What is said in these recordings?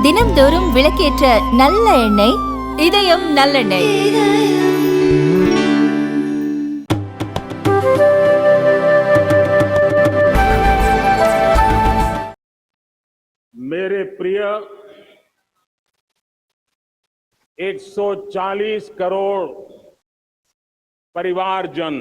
தினம்தோறும் விளக்கேற்ற நல்ல எண்ணெய் இதயம் நல்லெண்ணெய். मेरे प्रिय 140 करोड़ परिवारजन,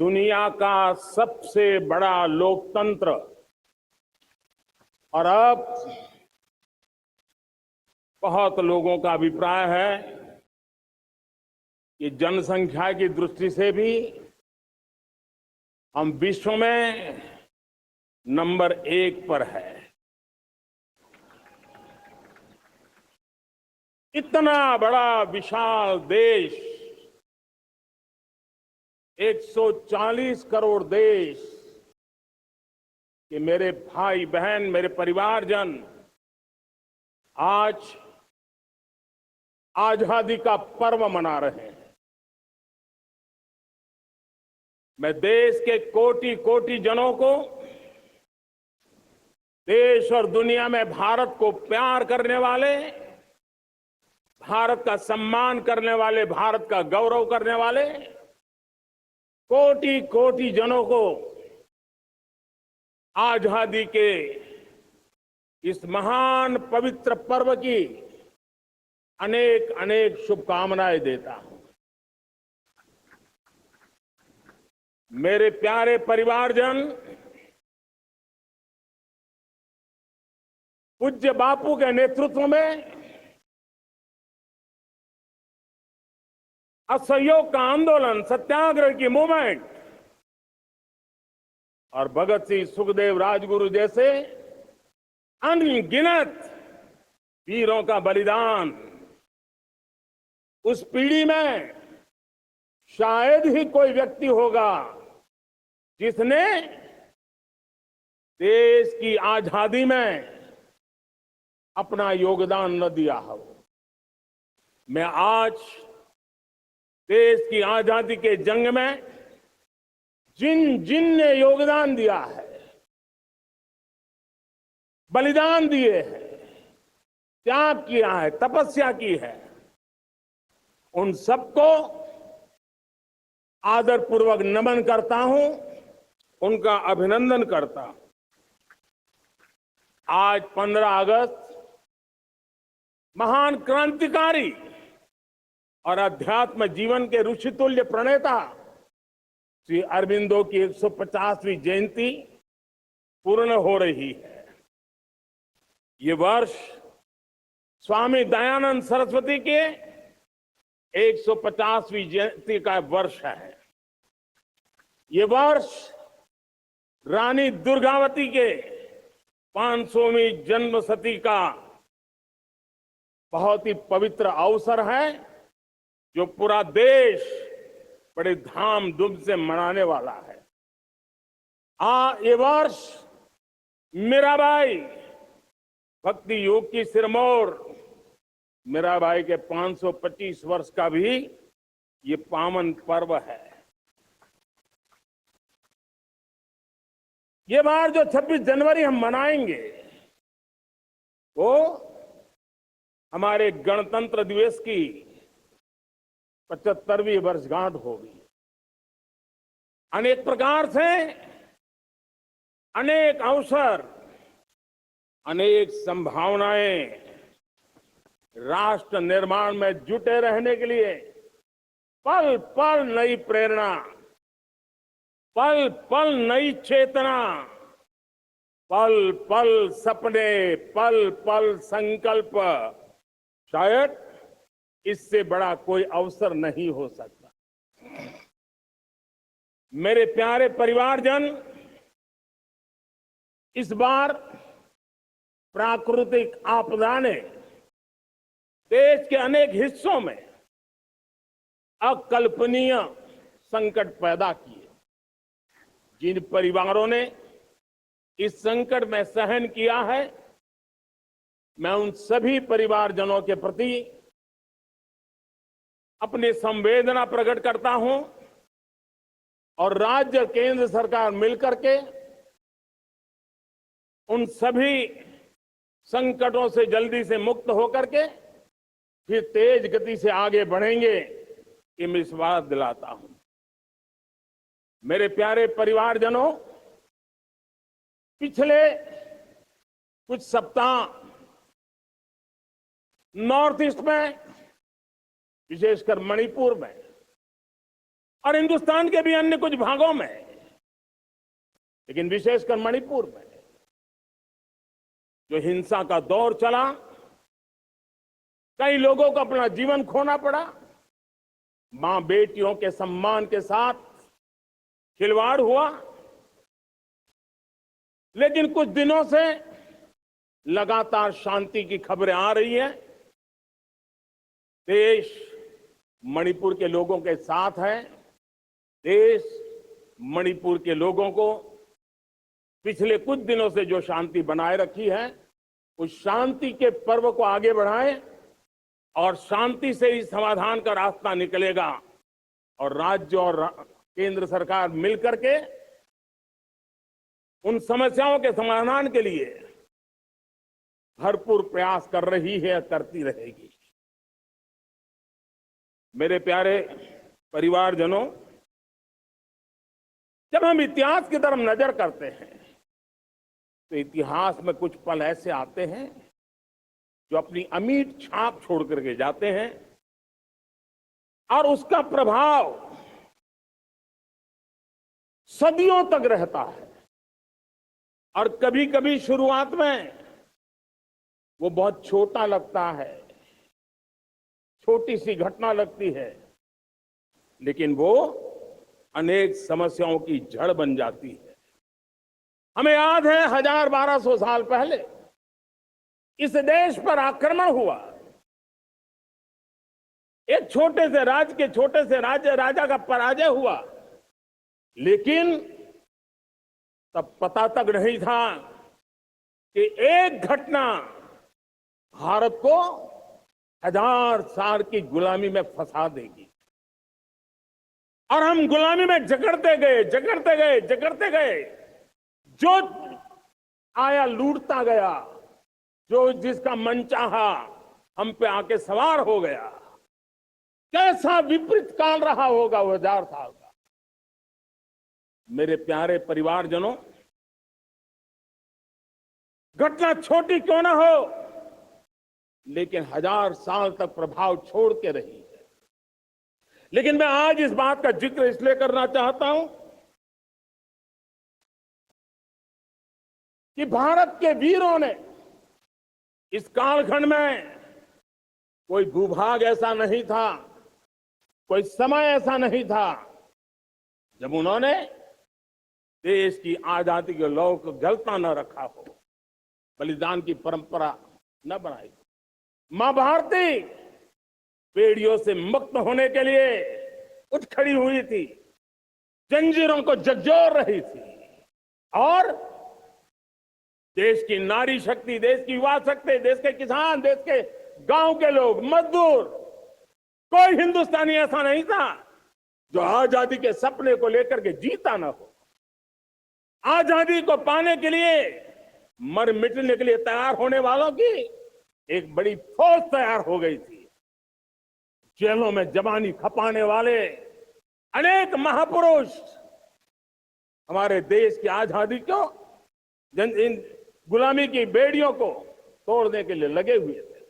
दुनिया का सबसे बड़ा लोकतंत्र और अब बहुत लोगों का अभिप्राय है कि जनसंख्या की दृष्टि से भी हम विश्व में नंबर 1 पर है। इतना बड़ा विशाल देश, 140 करोड़ देश कि मेरे भाई बहन, मेरे परिवारजन आज आजादी का पर्व मना रहे हैं। मैं देश के कोटि कोटि जनों को, देश और दुनिया में भारत को प्यार करने वाले, भारत का सम्मान करने वाले, भारत का गौरव करने वाले कोटि कोटि जनों को आजादी के इस महान पवित्र पर्व की अनेक अनेक शुभकामनाएं देता हूं। मेरे प्यारे परिवारजन, पूज्य बापू के नेतृत्व में असहयोग का आंदोलन, सत्याग्रह की मूवमेंट और भगत सिंह, सुखदेव, राजगुरु जैसे अनगिनत वीरों का बलिदान, उस पीढ़ी में शायद ही कोई व्यक्ति होगा जिसने देश की आजादी में अपना योगदान न दिया हो। मैं आज देश की आजादी के जंग में जिन जिन ने योगदान दिया है, बलिदान दिए हैं, त्याग किया है, तपस्या की है, उन सबको आदरपूर्वक नमन करता हूं, उनका अभिनंदन करता हूं। आज 15 अगस्त महान क्रांतिकारी और अध्यात्म जीवन के ऋषितुल्य प्रणेता श्री अरबिंदो की 150वीं जयंती पूर्ण हो रही है। ये वर्ष स्वामी दयानंद सरस्वती के 150वीं जयंती का वर्ष है। ये वर्ष रानी दुर्गावती के 500वीं जन्मशती का बहुत ही पवित्र अवसर है, जो पूरा देश बड़े धामधूम से मनाने वाला है। ये वर्ष मीराबाई, भक्ति योग की सिरमौर मीराबाई के 525 वर्ष का भी ये पावन पर्व है। ये बार जो 26 जनवरी हम मनाएंगे वो हमारे गणतंत्र दिवस की 75वीं वर्षगांठ होगी। अनेक प्रकार से अनेक अवसर, अनेक संभावनाएं राष्ट्र निर्माण में जुटे रहने के लिए पल पल नई प्रेरणा, पल पल नई चेतना, पल पल सपने, पल पल संकल्प, शायद इससे बड़ा कोई अवसर नहीं हो सकता। मेरे प्यारे परिवारजन, इस बार प्राकृतिक आपदा ने देश के अनेक हिस्सों में अकल्पनीय संकट पैदा किए। जिन परिवारों ने इस संकट में सहन किया है, मैं उन सभी परिवारजनों के प्रति अपनी संवेदना प्रकट करता हूं और राज्य केंद्र सरकार मिलकर के उन सभी संकटों से जल्दी से मुक्त होकर के फिर तेज गति से आगे बढ़ेंगे, ये मैं विश्वास दिलाता हूं। मेरे प्यारे परिवारजनों, पिछले कुछ सप्ताह नॉर्थ ईस्ट में, विशेषकर मणिपुर में और हिंदुस्तान के भी अन्य कुछ भागों में, लेकिन विशेषकर मणिपुर में जो हिंसा का दौर चला, कई लोगों को अपना जीवन खोना पड़ा, मां बेटियों के सम्मान के साथ खिलवाड़ हुआ। लेकिन कुछ दिनों से लगातार शांति की खबरें आ रही हैं। देश मणिपुर के लोगों के साथ है। देश मणिपुर के लोगों को पिछले कुछ दिनों से जो शांति बनाए रखी है, उस शांति के पर्व को आगे बढ़ाएं और शांति से ही समाधान का रास्ता निकलेगा और राज्य और केंद्र सरकार मिलकर के उन समस्याओं के समाधान के लिए भरपूर प्रयास कर रही है, करती रहेगी। मेरे प्यारे परिवारजनों, जब हम इतिहास की तरफ नजर करते हैं तो इतिहास में कुछ पल ऐसे आते हैं जो अपनी अमिट छाप छोड़ करके जाते हैं और उसका प्रभाव सदियों तक रहता है। और कभी कभी शुरुआत में वो बहुत छोटा लगता है, छोटी सी घटना लगती है, लेकिन वो अनेक समस्याओं की जड़ बन जाती है। हमें याद है 1000-1200 साल पहले इस देश पर आक्रमण हुआ। एक छोटे से राज्य के छोटे से राजा का पराजय हुआ, लेकिन तब पता तक नहीं था कि एक घटना भारत को 1000 साल की गुलामी में फंसा देगी। और हम गुलामी में जकड़ते गए, जो आया लूटता गया, जो जिसका मन चाहा हम पे आके सवार हो गया। कैसा विपरीत काल रहा होगा वो 1000 साल का। मेरे प्यारे परिवारजनों, घटना छोटी क्यों ना हो, लेकिन 1000 साल तक प्रभाव छोड़ के रही है। लेकिन मैं आज इस बात का जिक्र इसलिए करना चाहता हूं कि भारत के वीरों ने इस कालखंड में कोई भूभाग ऐसा नहीं था, कोई समय ऐसा नहीं था जब उन्होंने देश की आजादी के लौ को जलता न रखा हो, बलिदान की परंपरा न बनाई। मां भारती बेड़ियों से मुक्त होने के लिए उठ खड़ी हुई थी, जंजीरों को झकझोर रही थी और देश की नारी शक्ति, देश की युवा शक्ति, देश के किसान, देश के गांव के लोग, मजदूर, कोई हिंदुस्तानी ऐसा नहीं था जो आजादी के सपने को लेकर के जीता ना हो। आजादी को पाने के लिए मर मिटने के लिए तैयार होने वालों की एक बड़ी फौज तैयार हो गई थी। जेलों में जवानी खपाने वाले अनेक महापुरुष हमारे देश की आजादी को, इन गुलामी की बेड़ियों को तोड़ने के लिए लगे हुए थे।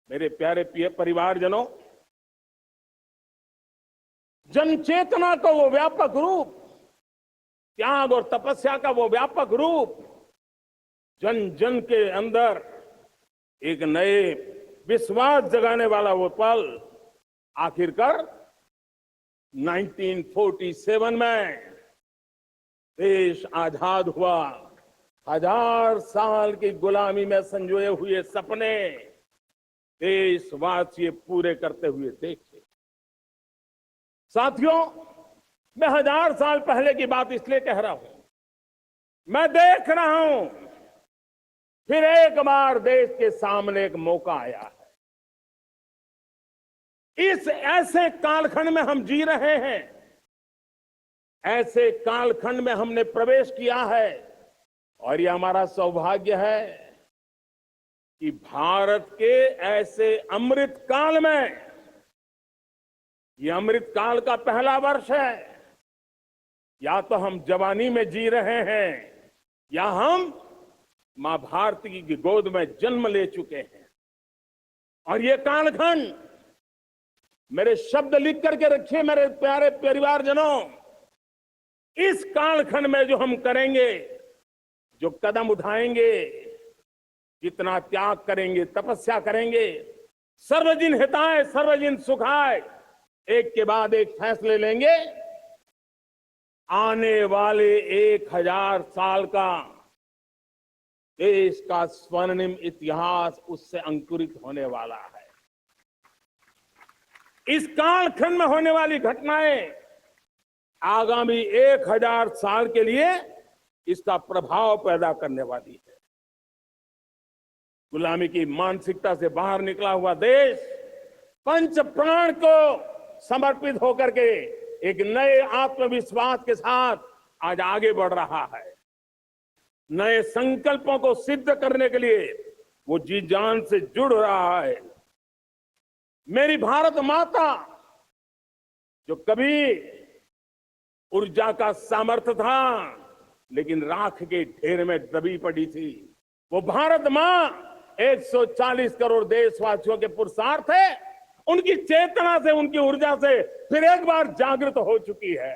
मेरे प्यारे परिवारजनों, जन चेतना का वो व्यापक रूप, त्याग और तपस्या का वो व्यापक रूप, जन जन के अंदर एक नए विश्वास जगाने वाला वो पल आखिरकार 1947 में देश आजाद हुआ। 1000 साल की गुलामी में संजोए हुए सपने देशवासी पूरे करते हुए देखे। साथियों, मैं 1000 साल पहले की बात इसलिए कह रहा हूं, मैं देख रहा हूं फिर एक बार देश के सामने एक मौका आया है। इस ऐसे कालखंड में हम जी रहे हैं, ऐसे कालखंड में हमने प्रवेश किया है और ये हमारा सौभाग्य है कि भारत के ऐसे अमृत काल में, ये अमृत काल का पहला वर्ष है। या तो हम जवानी में जी रहे हैं या हम मां भारती की गोद में जन्म ले चुके हैं। और ये कालखंड, मेरे शब्द लिख करके रखिए मेरे प्यारे परिवारजनों, इस कालखंड में जो हम करेंगे, जो कदम उठाएंगे, जितना त्याग करेंगे, तपस्या करेंगे, सर्वजन हिताय सर्वजन सुखाय, एक के बाद एक फैसले लेंगे, आने वाले 1000 साल का देश का स्वर्णिम इतिहास उससे अंकुरित होने वाला है। इस कालखंड में होने वाली घटनाएं आगामी 1000 साल के लिए इसका प्रभाव पैदा करने वाली है। गुलामी की मानसिकता से बाहर निकला हुआ देश पंच प्राण को समर्पित होकर के एक नए आत्मविश्वास के साथ आज आगे बढ़ रहा है। नए संकल्पों को सिद्ध करने के लिए वो जी जान से जुड़ रहा है। मेरी भारत माता, जो कभी ऊर्जा का सामर्थ्य था लेकिन राख के ढेर में दबी पड़ी थी, वो भारत मां 140 करोड़ देशवासियों के पुरुषार्थ है, उनकी चेतना से, उनकी ऊर्जा से फिर एक बार जागृत हो चुकी है।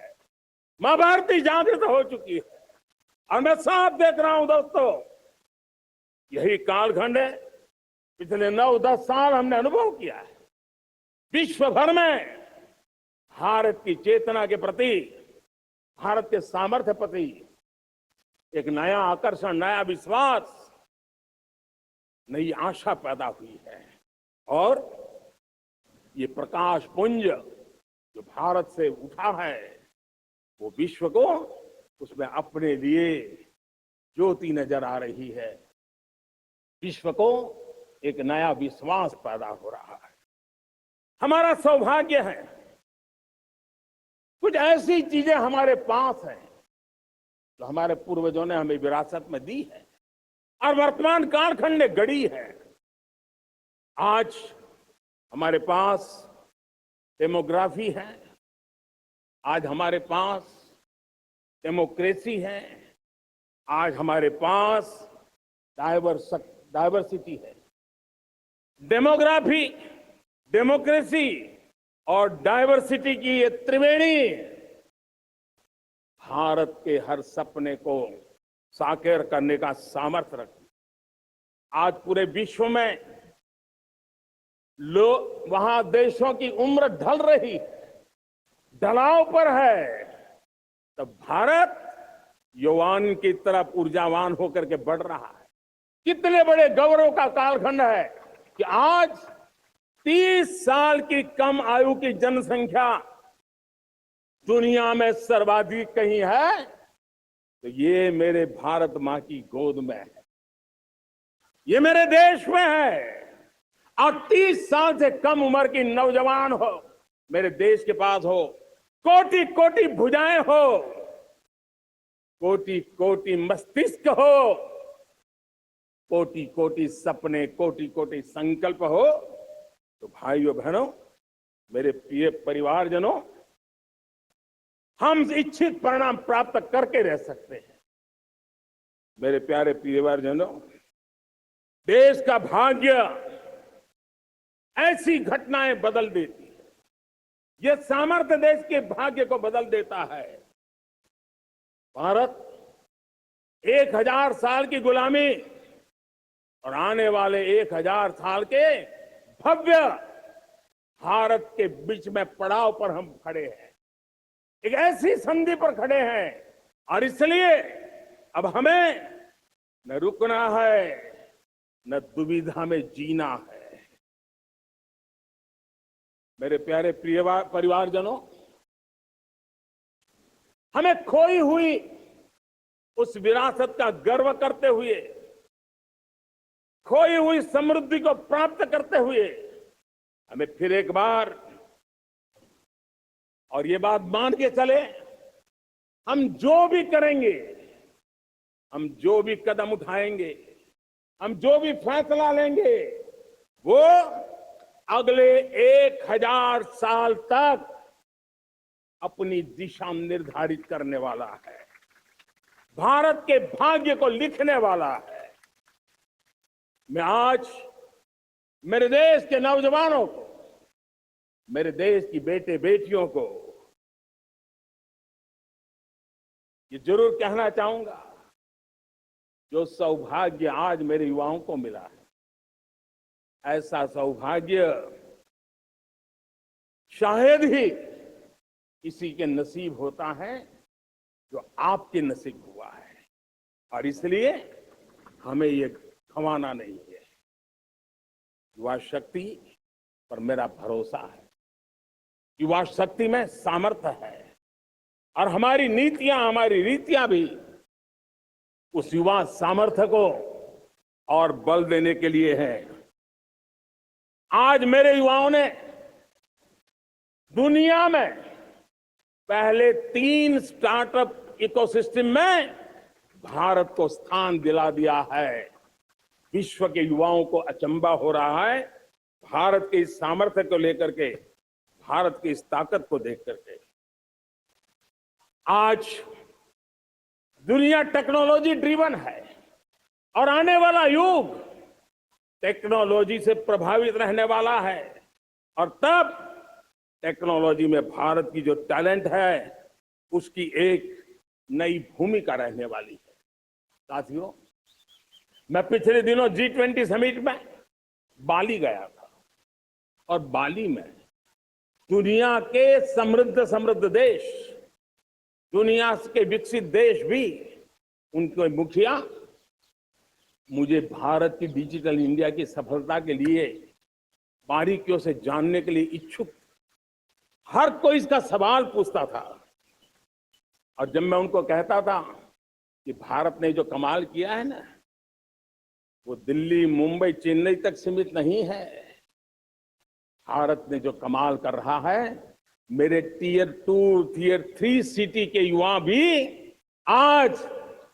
मां भारती जागृत हो चुकी है और मैं साफ देख रहा हूं दोस्तों, यही कालखंड है। पिछले 9-10 साल हमने अनुभव किया है, विश्व भर में भारत की चेतना के प्रति, भारत के सामर्थ्य प्रति एक नया आकर्षण, नया विश्वास, नई आशा पैदा हुई है। और ये प्रकाश पुंज जो भारत से उठा है, वो विश्व को उसमें अपने लिए ज्योति नजर आ रही है। विश्व को एक नया विश्वास पैदा हो रहा है। हमारा सौभाग्य है, कुछ ऐसी चीजें हमारे पास हैं जो हमारे पूर्वजों ने हमें विरासत में दी है और वर्तमान कालखंड ने गढ़ी है। आज हमारे पास डेमोग्राफी है, आज हमारे पास डेमोक्रेसी है, आज हमारे पास डाइवर्सिटी है। डेमोग्राफी, डेमोक्रेसी और डाइवर्सिटी की ये त्रिवेणी भारत के हर सपने को साकार करने का सामर्थ्य रखती। आज पूरे विश्व में वहां देशों की उम्र ढल रही, ढलाव पर है, तब भारत यौवन की तरफ ऊर्जावान होकर के बढ़ रहा है। कितने बड़े गौरव का कालखंड है कि आज 30 साल की कम आयु की जनसंख्या दुनिया में सर्वाधिक कहीं है तो ये मेरे भारत मां की गोद में है, ये मेरे देश में है। और 30 साल से कम उम्र की नौजवान हो मेरे देश के पास हो, कोटि कोटि भुजाएं हो, कोटि कोटि मस्तिष्क हो, कोटि कोटि सपने, कोटि कोटि संकल्प हो, तो भाइयों बहनों, मेरे प्रिय परिवारजनों, हम इच्छित परिणाम प्राप्त करके रह सकते हैं। मेरे प्यारे परिवारजनों, देश का भाग्य ऐसी घटनाएं बदल देती है, यह सामर्थ्य देश के भाग्य को बदल देता है। भारत 1000 साल की गुलामी और आने वाले 1000 साल के भव्य भारत के बीच में पड़ाव पर हम खड़े हैं, एक ऐसी संधि पर खड़े हैं। और इसलिए अब हमें न रुकना है, न दुविधा में जीना है। मेरे प्यारे प्रिय परिवारजनों, हमें खोई हुई उस विरासत का गर्व करते हुए, खोई हुई समृद्धि को प्राप्त करते हुए, हमें फिर एक बार और ये बात मान के चले, हम जो भी करेंगे, हम जो भी कदम उठाएंगे, हम जो भी फैसला लेंगे, वो अगले 1000 साल तक अपनी दिशा निर्धारित करने वाला है, भारत के भाग्य को लिखने वाला है। मैं आज मेरे देश के नौजवानों को, मेरे देश की बेटे बेटियों को ये जरूर कहना चाहूंगा, जो सौभाग्य आज मेरे युवाओं को मिला है, ऐसा सौभाग्य शायद ही किसी के नसीब होता है जो आपके नसीब हुआ है। और इसलिए हमें ये गंवाना नहीं है। युवा शक्ति पर मेरा भरोसा है, युवा शक्ति में सामर्थ्य है, और हमारी नीतियां, हमारी रीतियां भी उस युवा सामर्थ्य को और बल देने के लिए है। आज मेरे युवाओं ने दुनिया में पहले 3 स्टार्टअप इकोसिस्टम में भारत को स्थान दिला दिया है। विश्व के युवाओं को अचंभा हो रहा है भारत के इस सामर्थ्य को लेकर के, भारत की इस ताकत को देख करके। आज दुनिया टेक्नोलॉजी ड्रिवन है और आने वाला युग टेक्नोलॉजी से प्रभावित रहने वाला है, और तब टेक्नोलॉजी में भारत की जो टैलेंट है उसकी एक नई भूमिका रहने वाली है। साथियों, मैं पिछले दिनों G20 समिट में बाली गया था, और बाली में दुनिया के समृद्ध देश, दुनिया के विकसित देश भी, उनके मुखिया मुझे भारत की डिजिटल इंडिया की सफलता के लिए बारीकियों से जानने के लिए इच्छुक, हर कोई इसका सवाल पूछता था। और जब मैं उनको कहता था कि भारत ने जो कमाल किया है ना, वो दिल्ली, मुंबई, चेन्नई तक सीमित नहीं है। भारत ने जो कमाल कर रहा है, मेरे टियर 2, टियर 3 सिटी के युवा भी आज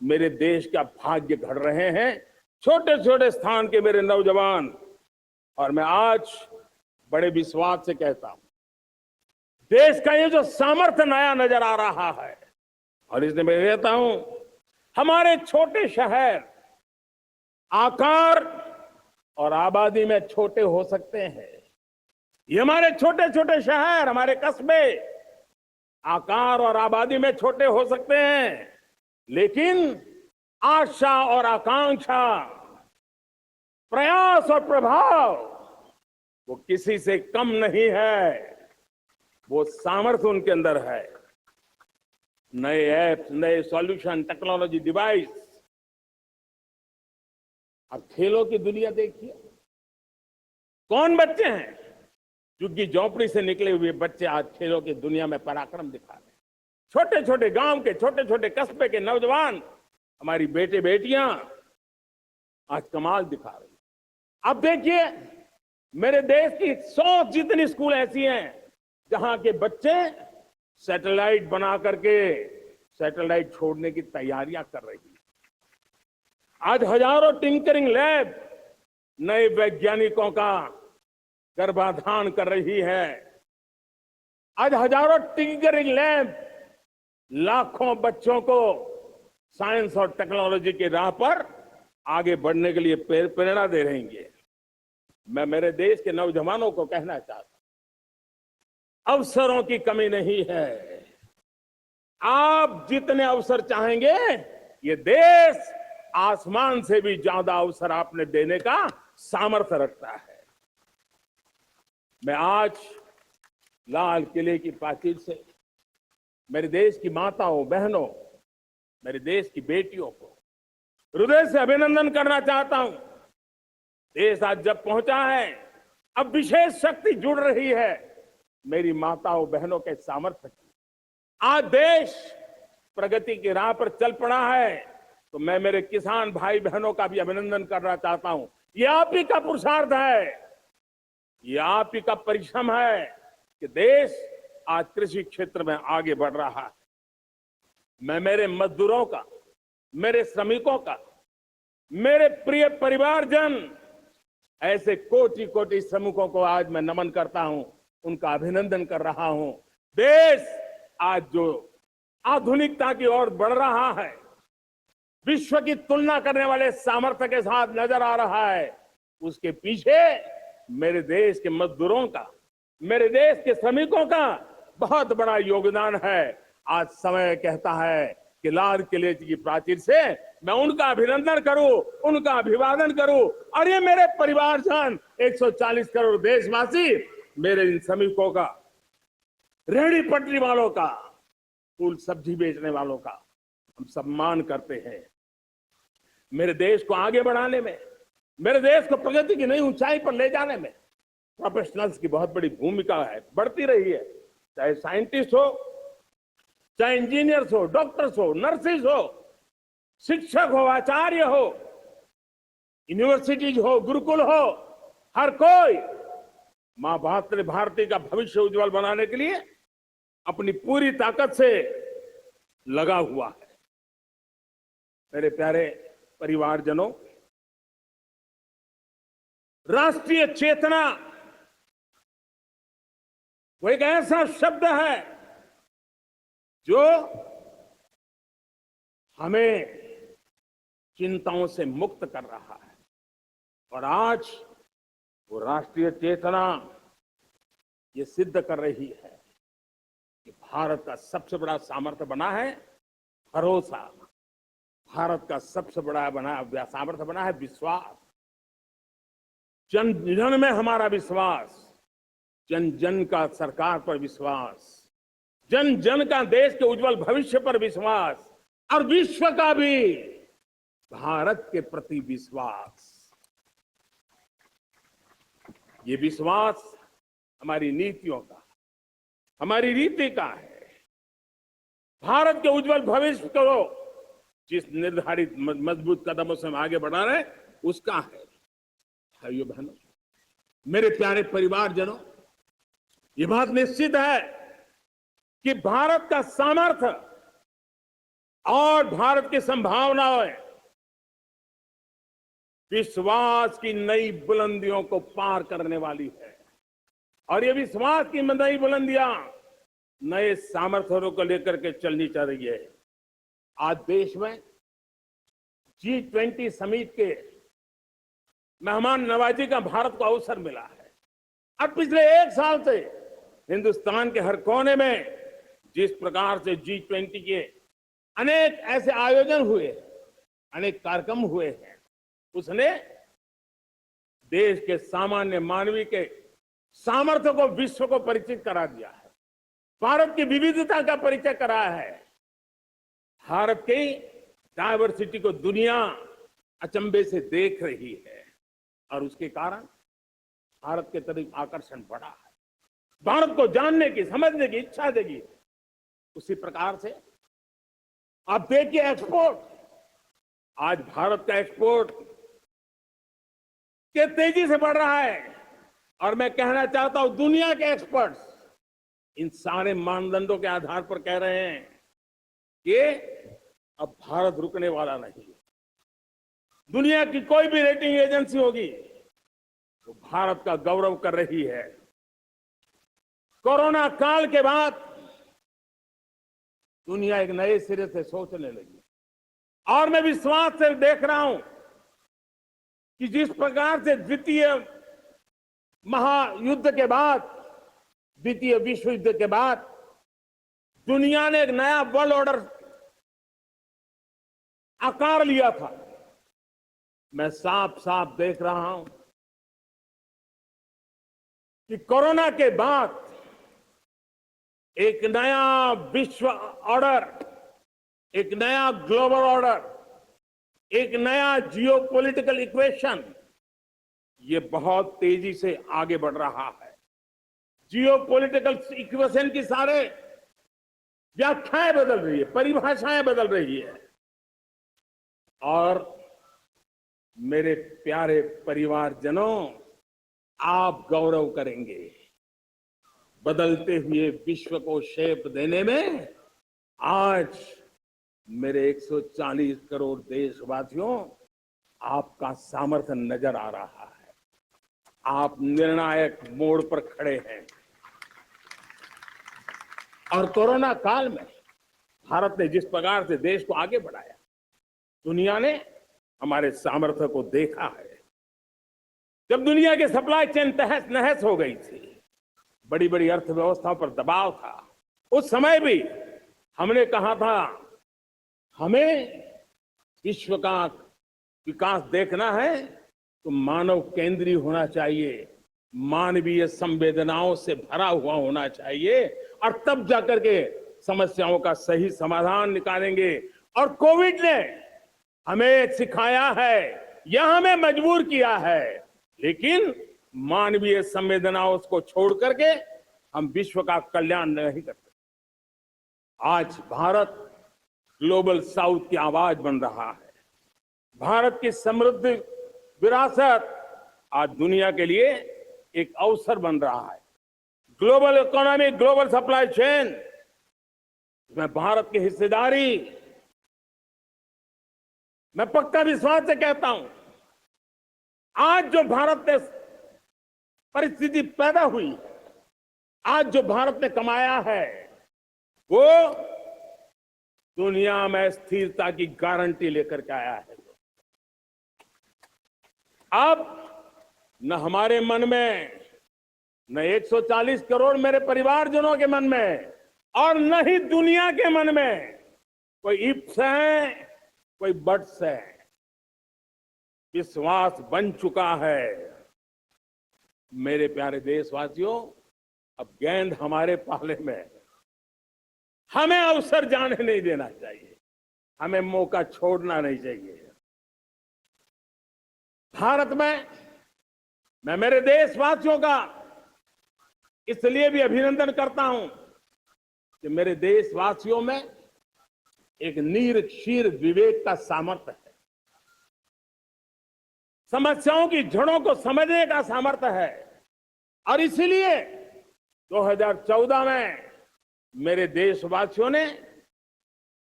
मेरे देश का भाग्य गढ़ रहे हैं, छोटे छोटे स्थान के मेरे नौजवान। और मैं आज बड़े विश्वास से कहता हूं, देश का ये जो सामर्थ्य नया नजर आ रहा है, और इसलिए मैं कहता हूं, हमारे छोटे शहर आकार और आबादी में छोटे हो सकते हैं। ये हमारे छोटे छोटे शहर, हमारे कस्बे आकार और आबादी में छोटे हो सकते हैं, लेकिन आशा और आकांक्षा, प्रयास और प्रभाव वो किसी से कम नहीं है। वो सामर्थ्य उनके अंदर है। नए ऐप्स, नए सॉल्यूशन, टेक्नोलॉजी, डिवाइस। अब खेलों की दुनिया देखिए, कौन बच्चे हैं? झुग्गी झोंपड़ी से निकले हुए बच्चे आज खेलों की दुनिया में पराक्रम दिखा रहे हैं। छोटे छोटे गांव के, छोटे छोटे कस्बे के नौजवान, हमारी बेटे बेटियां आज कमाल दिखा रही हैं। अब देखिए, मेरे देश की 100 जितनी स्कूल ऐसी हैं जहां के बच्चे सैटेलाइट बना करके सैटेलाइट छोड़ने की तैयारियां कर रही हैं। आज हजारों टिंकरिंग लैब नए वैज्ञानिकों का गर्भाधान कर रही है। आज हजारों टिंकरिंग लैब लाखों बच्चों को साइंस और टेक्नोलॉजी की राह पर आगे बढ़ने के लिए प्रेरणा दे रही है। मैं मेरे देश के नौजवानों को कहना चाहता हूं, अवसरों की कमी नहीं है। आप जितने अवसर चाहेंगे, ये देश आसमान से भी ज्यादा अवसर आपने देने का सामर्थ्य रखता है। मैं आज लाल किले की प्राचीर से मेरे देश की माताओं, बहनों, मेरे देश की बेटियों को हृदय से अभिनंदन करना चाहता हूं। देश आज जब पहुंचा है, अब विशेष शक्ति जुड़ रही है मेरी माताओं बहनों के सामर्थ्य की। आज देश प्रगति की राह पर चल पड़ा है, तो मैं मेरे किसान भाई बहनों का भी अभिनंदन करना चाहता हूं। ये आप ही का पुरुषार्थ है, ये आप ही का परिश्रम है कि देश आज कृषि क्षेत्र में आगे बढ़ रहा है। मैं मेरे मजदूरों का, मेरे श्रमिकों का, मेरे प्रिय परिवारजन, ऐसे कोटि कोटि श्रमिकों को आज मैं नमन करता हूं, उनका अभिनंदन कर रहा हूं। देश आज जो आधुनिकता की ओर बढ़ रहा है, विश्व की तुलना करने वाले सामर्थ्य के साथ नजर आ रहा है, उसके पीछे मेरे देश के मजदूरों का, मेरे देश के श्रमिकों का बहुत बड़ा योगदान है। आज समय कहता है कि लाल किले की प्राचीर से मैं उनका अभिनंदन करूं, उनका अभिवादन करूं। और ये मेरे परिवारजन, 140 करोड़ देशवासी, मेरे इन श्रमिकों का, रेहड़ी पटरी वालों का, फूल सब्जी बेचने वालों का हम सम्मान करते हैं। मेरे देश को आगे बढ़ाने में, मेरे देश को प्रगति की नई ऊंचाई पर ले जाने में प्रोफेशनल्स की बहुत बड़ी भूमिका है, बढ़ती रही है। चाहे साइंटिस्ट हो, चाहे इंजीनियर्स हो, डॉक्टर्स हो, नर्सेज हो, शिक्षक हो, आचार्य हो, यूनिवर्सिटीज हो, गुरुकुल हो, हर कोई मां मातृ भारती का भविष्य उज्जवल बनाने के लिए अपनी पूरी ताकत से लगा हुआ है। मेरे प्यारे परिवारजनों, राष्ट्रीय चेतना वो एक ऐसा शब्द है जो हमें चिंताओं से मुक्त कर रहा है। और आज वो राष्ट्रीय चेतना ये सिद्ध कर रही है कि भारत का सबसे बड़ा सामर्थ्य बना है भरोसा, भारत का सबसे बड़ा सामर्थ्य बना है विश्वास। जन जन में हमारा विश्वास, जन जन का सरकार पर विश्वास, जन जन का देश के उज्जवल भविष्य पर विश्वास, और विश्व का भी भारत के प्रति विश्वास। ये विश्वास हमारी नीतियों का, हमारी रीति का है। भारत के उज्जवल भविष्य को जिस निर्धारित मजबूत कदमों से हम आगे बढ़ा रहे हैं, उसका है। भाइयों बहनों, मेरे प्यारे परिवारजनों, ये बात निश्चित है कि भारत का सामर्थ्य और भारत की संभावनाएं विश्वास की नई बुलंदियों को पार करने वाली है। और ये विश्वास की नई बुलंदियां नए सामर्थ्यों को लेकर के चलनी चाह रही है। आज देश में G20 समिट के मेहमान नवाजी का भारत को अवसर मिला है। अब पिछले एक साल से हिंदुस्तान के हर कोने में जिस प्रकार से G20 के अनेक ऐसे आयोजन हुए, अनेक कार्यक्रम हुए हैं, उसने देश के सामान्य मानवी के सामर्थ्य को विश्व को परिचित करा दिया है। भारत की विविधता का परिचय कराया है। भारत की डायवर्सिटी को दुनिया अचंभे से देख रही है और उसके कारण भारत के तरफ आकर्षण बढ़ा है। भारत को जानने की, समझने की इच्छा देगी। उसी प्रकार से आप देखिए एक्सपोर्ट, आज भारत का एक्सपोर्ट के तेजी से बढ़ रहा है। और मैं कहना चाहता हूं, दुनिया के एक्सपर्ट्स इन सारे मानदंडों के आधार पर कह रहे हैं कि अब भारत रुकने वाला नहीं है। दुनिया की कोई भी रेटिंग एजेंसी होगी तो भारत का गौरव कर रही है। कोरोना काल के बाद दुनिया एक नए सिरे से सोचने लगी और मैं विश्वास से देख रहा हूं कि जिस प्रकार से द्वितीय महायुद्ध के बाद, द्वितीय विश्व युद्ध के बाद दुनिया ने एक नया वर्ल्ड ऑर्डर आकार लिया था, मैं साफ साफ देख रहा हूं कि कोरोना के बाद एक नया विश्व ऑर्डर, एक नया ग्लोबल ऑर्डर, एक नया जियोपॉलिटिकल इक्वेशन, ये बहुत तेजी से आगे बढ़ रहा है। जियोपॉलिटिकल इक्वेशन की सारे व्याख्याएं बदल रही है, परिभाषाएं बदल रही है। और मेरे प्यारे परिवारजनों, आप गौरव करेंगे, बदलते हुए विश्व को शेप देने में आज मेरे 140 करोड़ देशवासियों आपका सामर्थ्य नजर आ रहा है। आप निर्णायक मोड़ पर खड़े हैं और कोरोना काल में भारत ने जिस प्रकार से देश को आगे बढ़ाया, दुनिया ने हमारे सामर्थ्य को देखा है। जब दुनिया के सप्लाई चेन तहस नहस हो गई थी, बड़ी बड़ी अर्थव्यवस्थाओं पर दबाव था, उस समय भी हमने कहा था हमें विश्व का विकास देखना है तो मानव केंद्रीय होना चाहिए, मानवीय संवेदनाओं से भरा हुआ होना चाहिए और तब जाकर के समस्याओं का सही समाधान निकालेंगे। और कोविड ने हमें सिखाया है या हमें मजबूर किया है, लेकिन मानवीय संवेदनाओं को छोड़ करके हम विश्व का कल्याण नहीं करते। आज भारत ग्लोबल साउथ की आवाज बन रहा है। भारत की समृद्ध विरासत आज दुनिया के लिए एक अवसर बन रहा है। Global economy, global supply chain में भारत की हिस्सेदारी, मैं पक्का विश्वास से कहता हूं, आज जो भारत में परिस्थिति पैदा हुई है, आज जो भारत ने कमाया है, वो दुनिया में स्थिरता की गारंटी लेकर के आया है। अब न हमारे मन में, न 140 करोड़ मेरे परिवारजनों के मन में और न ही दुनिया के मन में कोई इफ्स है, कोई बट्स है। विश्वास बन चुका है। मेरे प्यारे देशवासियों, अब गेंद हमारे पाले में है। हमें अवसर जाने नहीं देना चाहिए, हमें मौका छोड़ना नहीं चाहिए। भारत में मैं मेरे देशवासियों का इसलिए भी अभिनंदन करता हूं कि मेरे देशवासियों में एक नीर क्षीर विवेक का सामर्थ्य है, समस्याओं की जड़ों को समझने का सामर्थ्य है। और इसीलिए 2014 में मेरे देशवासियों ने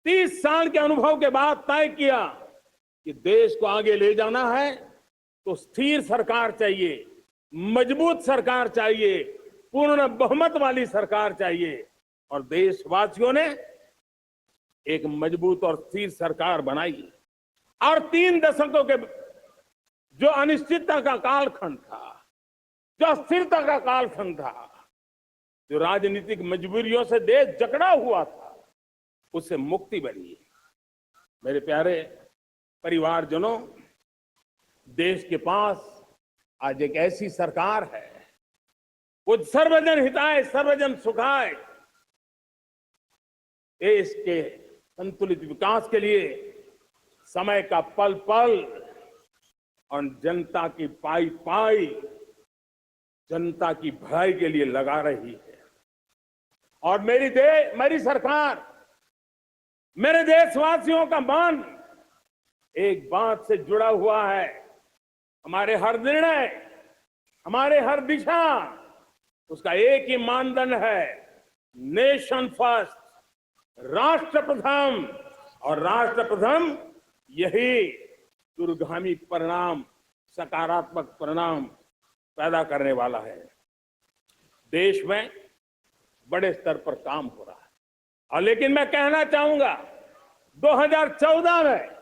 30 साल के अनुभव के बाद तय किया कि देश को आगे ले जाना है तो स्थिर सरकार चाहिए, मजबूत सरकार चाहिए, पूर्ण बहुमत वाली सरकार चाहिए। और देशवासियों ने एक मजबूत और स्थिर सरकार बनाई। और 3 दशकों के जो अनिश्चितता का कालखंड था, जो अस्थिरता का कालखंड था, जो राजनीतिक मजबूरियों से देश जकड़ा हुआ था, उससे मुक्ति बनी। मेरे प्यारे परिवारजनों, देश के पास आज एक ऐसी सरकार है, वो सर्वजन हिताय सर्वजन सुखाय, देश के संतुलित विकास के लिए समय का पल पल और जनता की पाई पाई, जनता की भलाई के लिए लगा रही है। और मेरी सरकार, मेरे देशवासियों का मन एक बात से जुड़ा हुआ है। हमारे हर निर्णय, हमारे हर दिशा, उसका एक ही मानदंड है, नेशन फर्स्ट, राष्ट्र प्रथम। और राष्ट्र प्रथम यही दूरगामी परिणाम, सकारात्मक परिणाम पैदा करने वाला है। देश में बड़े स्तर पर काम हो रहा है। और लेकिन मैं कहना चाहूंगा, 2014 में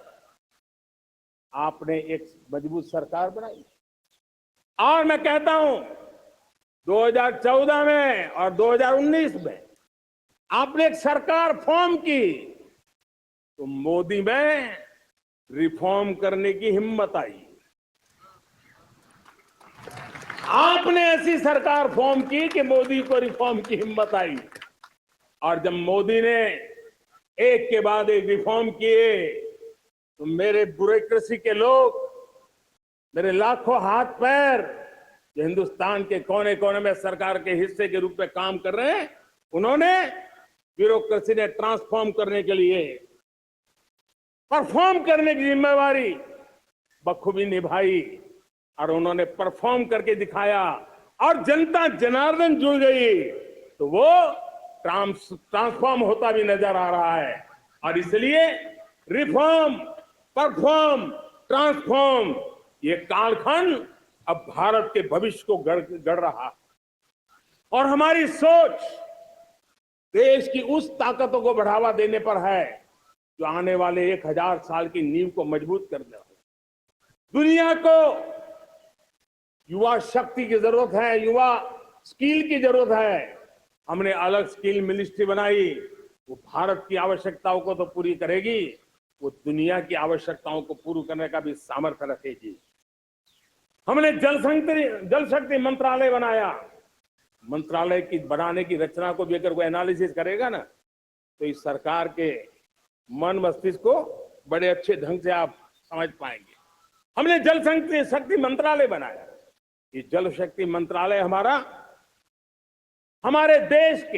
आपने एक मजबूत सरकार बनाई, और मैं कहता हूं 2014 में और 2019 में आपने एक सरकार फॉर्म की, तो मोदी में रिफॉर्म करने की हिम्मत आई। आपने ऐसी सरकार फॉर्म की कि मोदी को रिफॉर्म की हिम्मत आई। और जब मोदी ने एक के बाद एक रिफॉर्म किए, तो मेरे ब्यूरोक्रेसी के लोग, मेरे लाखों हाथ पैर जो हिंदुस्तान के कोने कोने में सरकार के हिस्से के रूप में काम कर रहे हैं, उन्होंने ब्यूरोक्रेसी ने ट्रांसफॉर्म करने के लिए, परफॉर्म करने की जिम्मेवारी बखूबी निभाई। और उन्होंने परफॉर्म करके दिखाया और जनता जनार्दन जुड़ गई। तो वो ट्रांसफॉर्म होता भी नजर आ रहा है। और इसलिए रिफॉर्म, परफॉर्म, ट्रांसफॉर्म, ये कालखंड अब भारत के भविष्य को गढ़ रहा है। और हमारी सोच देश की उस ताकतों को बढ़ावा देने पर है जो आने वाले 1000 साल की नींव को मजबूत करने वाले। दुनिया को युवा शक्ति की जरूरत है, युवा स्किल की जरूरत है। हमने अलग स्किल मिनिस्ट्री बनाई, वो भारत की आवश्यकताओं को तो पूरी करेगी, वो दुनिया की आवश्यकताओं को पूरी करने का भी सामर्थ्य रखेगी। हमने जल शक्ति मंत्रालय बनाया। मंत्रालय की बनाने की रचना को भी अगर कोई एनालिसिस करेगा ना, तो इस सरकार के मन मस्तिष्क को बड़े अच्छे ढंग से आप समझ पाएंगे। हमने जल शक्ति मंत्रालय बनाया। ये जल शक्ति मंत्रालय हमारे देश के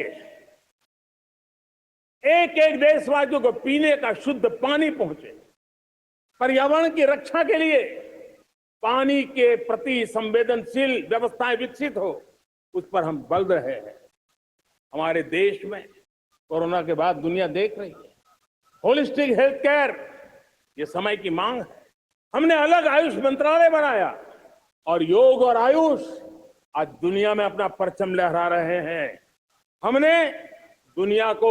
एक एक देशवासियों को पीने का शुद्ध पानी पहुंचे, पर्यावरण की रक्षा के लिए पानी के प्रति संवेदनशील व्यवस्थाएं विकसित हो, उस पर हम बल रहे हैं। हमारे देश में कोरोना के बाद दुनिया देख रही है, होलिस्टिक हेल्थ केयर ये समय की मांग है। हमने अलग आयुष मंत्रालय बनाया और योग और आयुष आज दुनिया में अपना परचम लहरा रहे हैं। हमने दुनिया को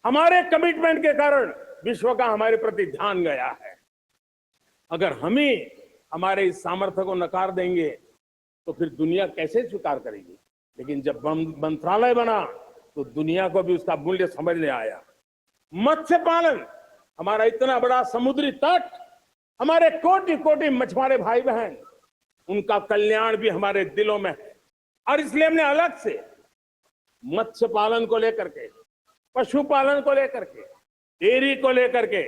हमारे कमिटमेंट के कारण विश्व का हमारे प्रति ध्यान गया है। अगर हम ही हमारे इस सामर्थ्य को नकार देंगे तो फिर दुनिया कैसे स्वीकार करेगी। लेकिन जब मंत्रालय बना तो दुनिया को भी उसका मूल्य समझ में आया। मत्स्य पालन, हमारा इतना बड़ा समुद्री तट, हमारे कोटि कोटि मछुआरे भाई बहन, उनका कल्याण भी हमारे दिलों में है। और इसलिए हमने अलग से मत्स्य पालन को लेकर के, पशुपालन को लेकर के, डेयरी को लेकर के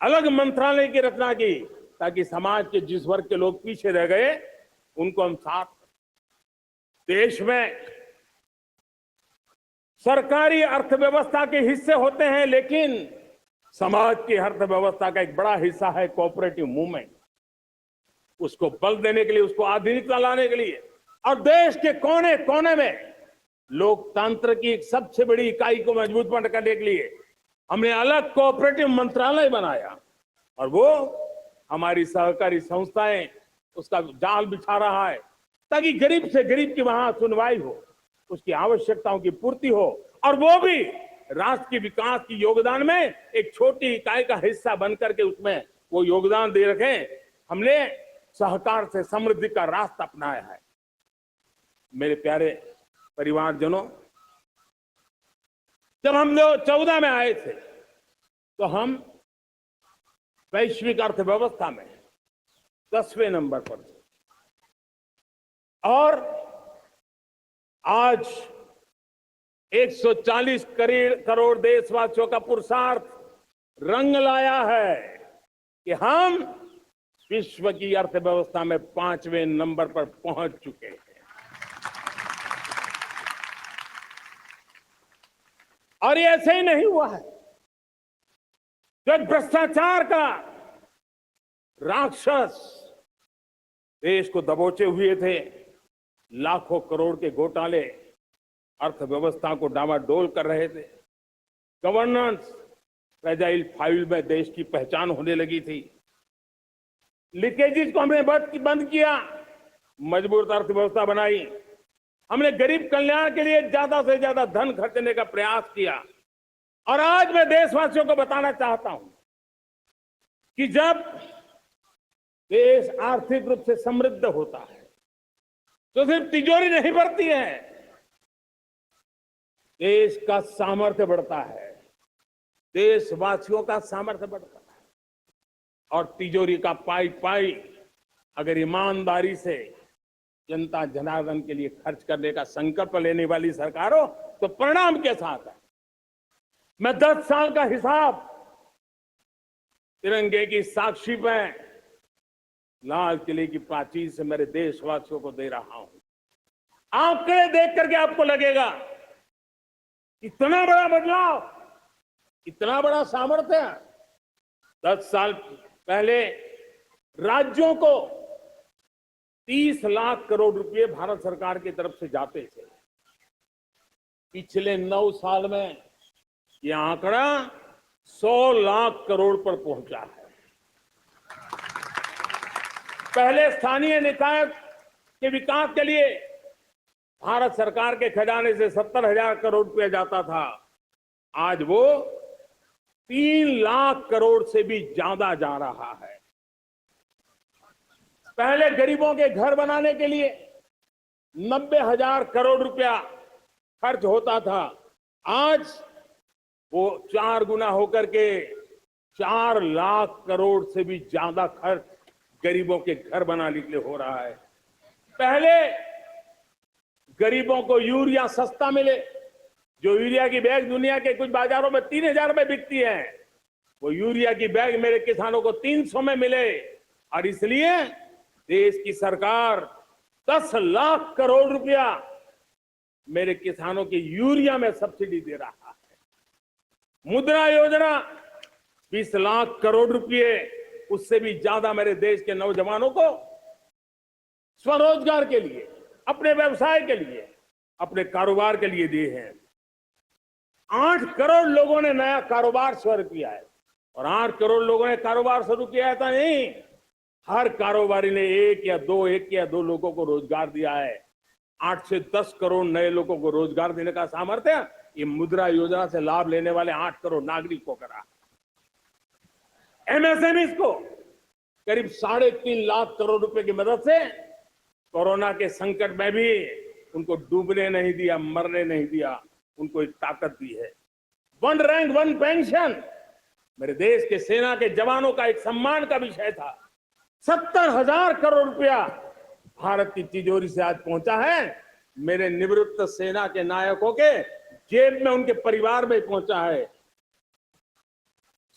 अलग मंत्रालय की रचना की, ताकि समाज के जिस वर्ग के लोग पीछे रह गए उनको हम साथ। देश में सरकारी अर्थव्यवस्था के हिस्से होते हैं, लेकिन समाज की अर्थव्यवस्था का एक बड़ा हिस्सा है कोऑपरेटिव मूवमेंट। उसको बल देने के लिए, उसको आधुनिकता लाने के लिए और देश के कोने कोने में लोकतंत्र की एक सबसे बड़ी इकाई को मजबूत करने के लिए हमने अलग कोऑपरेटिव मंत्रालय बनाया। और वो हमारी सहकारी संस्थाएं उसका जाल बिछा रहा है, ताकि गरीब से गरीब की वहां सुनवाई हो, उसकी आवश्यकताओं की पूर्ति हो, और वो भी राष्ट्र के विकास की योगदान में एक छोटी इकाई का हिस्सा बनकर के उसमें वो योगदान दे रखें। हमने सहकार से समृद्धि का रास्ता अपनाया है। मेरे प्यारे परिवारजनों, जब हम लोग 14 में आए थे तो हम वैश्विक अर्थव्यवस्था में 10वें नंबर पर थे, और आज 140 करोड़ देशवासियों का पुरुषार्थ रंग लाया है कि हम विश्व की अर्थव्यवस्था में 5वें नंबर पर पहुंच चुके हैं। और ये ऐसे ही नहीं हुआ है। जब भ्रष्टाचार का राक्षस देश को दबोचे हुए थे, लाखों करोड़ के घोटाले अर्थव्यवस्था को डामाडोल कर रहे थे, गवर्नेंस फ्रेजाइल फाइल में देश की पहचान होने लगी थी, लीकेजेस को हमने बंद किया, मजबूत अर्थव्यवस्था बनाई, हमने गरीब कल्याण के लिए ज्यादा से ज्यादा धन खर्चने का प्रयास किया। और आज मैं देशवासियों को बताना चाहता हूं कि जब देश आर्थिक रूप से समृद्ध होता है तो सिर्फ तिजोरी नहीं बढ़ती है, देश का सामर्थ्य बढ़ता है, देशवासियों का सामर्थ्य बढ़ता है। और तिजोरी का पाई पाई अगर ईमानदारी से जनता जनार्दन के लिए खर्च करने का संकल्प लेने वाली सरकार हो तो परिणाम के साथ है। मैं 10 साल का हिसाब तिरंगे की साक्षी में लाल किले की प्राचीर से मेरे देशवासियों को दे रहा हूं। आंकड़े देख करके आपको लगेगा इतना बड़ा बदलाव, इतना बड़ा सामर्थ्य। 10 साल पहले राज्यों को 30 लाख करोड़ रुपए भारत सरकार की तरफ से जाते थे, पिछले 9 साल में ये आंकड़ा 100 लाख करोड़ पर पहुंचा है। पहले स्थानीय निकाय के विकास के लिए भारत सरकार के खजाने से 70,000 करोड़ रुपया जाता था। आज वो 3 लाख करोड़ से भी ज्यादा जा रहा है। पहले गरीबों के घर बनाने के लिए 90,000 करोड़ रुपया खर्च होता था। आज वो 4 गुना होकर के 4 लाख करोड़ से भी ज्यादा खर्च गरीबों के घर बनाने के लिए हो रहा है। पहले गरीबों को यूरिया सस्ता मिले, जो यूरिया की बैग दुनिया के कुछ बाजारों में 3,000 में बिकती है, वो यूरिया की बैग मेरे किसानों को 300 में मिले। और इसलिए देश की सरकार 10 लाख करोड़ रुपया मेरे किसानों की यूरिया में सब्सिडी दे रहा है। मुद्रा योजना 20 लाख करोड़ रुपए, उससे भी ज्यादा मेरे देश के नौजवानों को स्वरोजगार के लिए, अपने व्यवसाय के लिए, अपने कारोबार के लिए दिए हैं। 8 करोड़ लोगों ने नया कारोबार शुरू किया है। और 8 करोड़ लोगों ने कारोबार शुरू किया है तो नहीं, हर कारोबारी ने एक या दो लोगों को रोजगार दिया है। 8 से 10 करोड़ नए लोगों को रोजगार देने का सामर्थ्य ये मुद्रा योजना से लाभ लेने वाले 8 करोड़ नागरिक को करा। एमएसएमई को करीब 3.5 लाख करोड़ रुपए की मदद से कोरोना के संकट में भी उनको डूबने नहीं दिया, मरने नहीं दिया, उनको एक ताकत दी है। 1 रैंक 1 पेंशन मेरे देश के सेना के जवानों का एक सम्मान का विषय था। 70,000 करोड़ रुपया भारत की तिजोरी से आज पहुंचा है, मेरे निवृत्त सेना के नायकों के जेब में, उनके परिवार में पहुंचा है।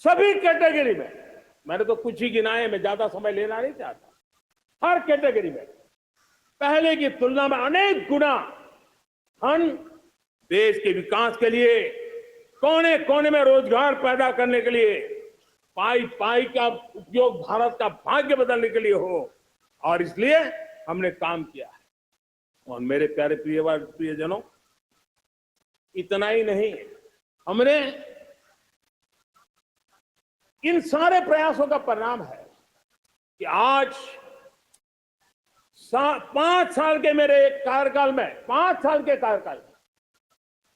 सभी कैटेगरी में, मैंने तो कुछ ही गिनाए, मैं ज्यादा समय लेना नहीं चाहता। हर कैटेगरी में पहले की तुलना में अनेक गुना हम देश के विकास के लिए, कोने कोने में रोजगार पैदा करने के लिए, पाई पाई का उपयोग भारत का भाग्य बदलने के लिए हो, और इसलिए हमने काम किया है। और मेरे प्यारे प्रियजनों, इतना ही नहीं, हमने इन सारे प्रयासों का परिणाम है कि आज 5 साल के मेरे एक कार्यकाल में, 5 साल के कार्यकाल में,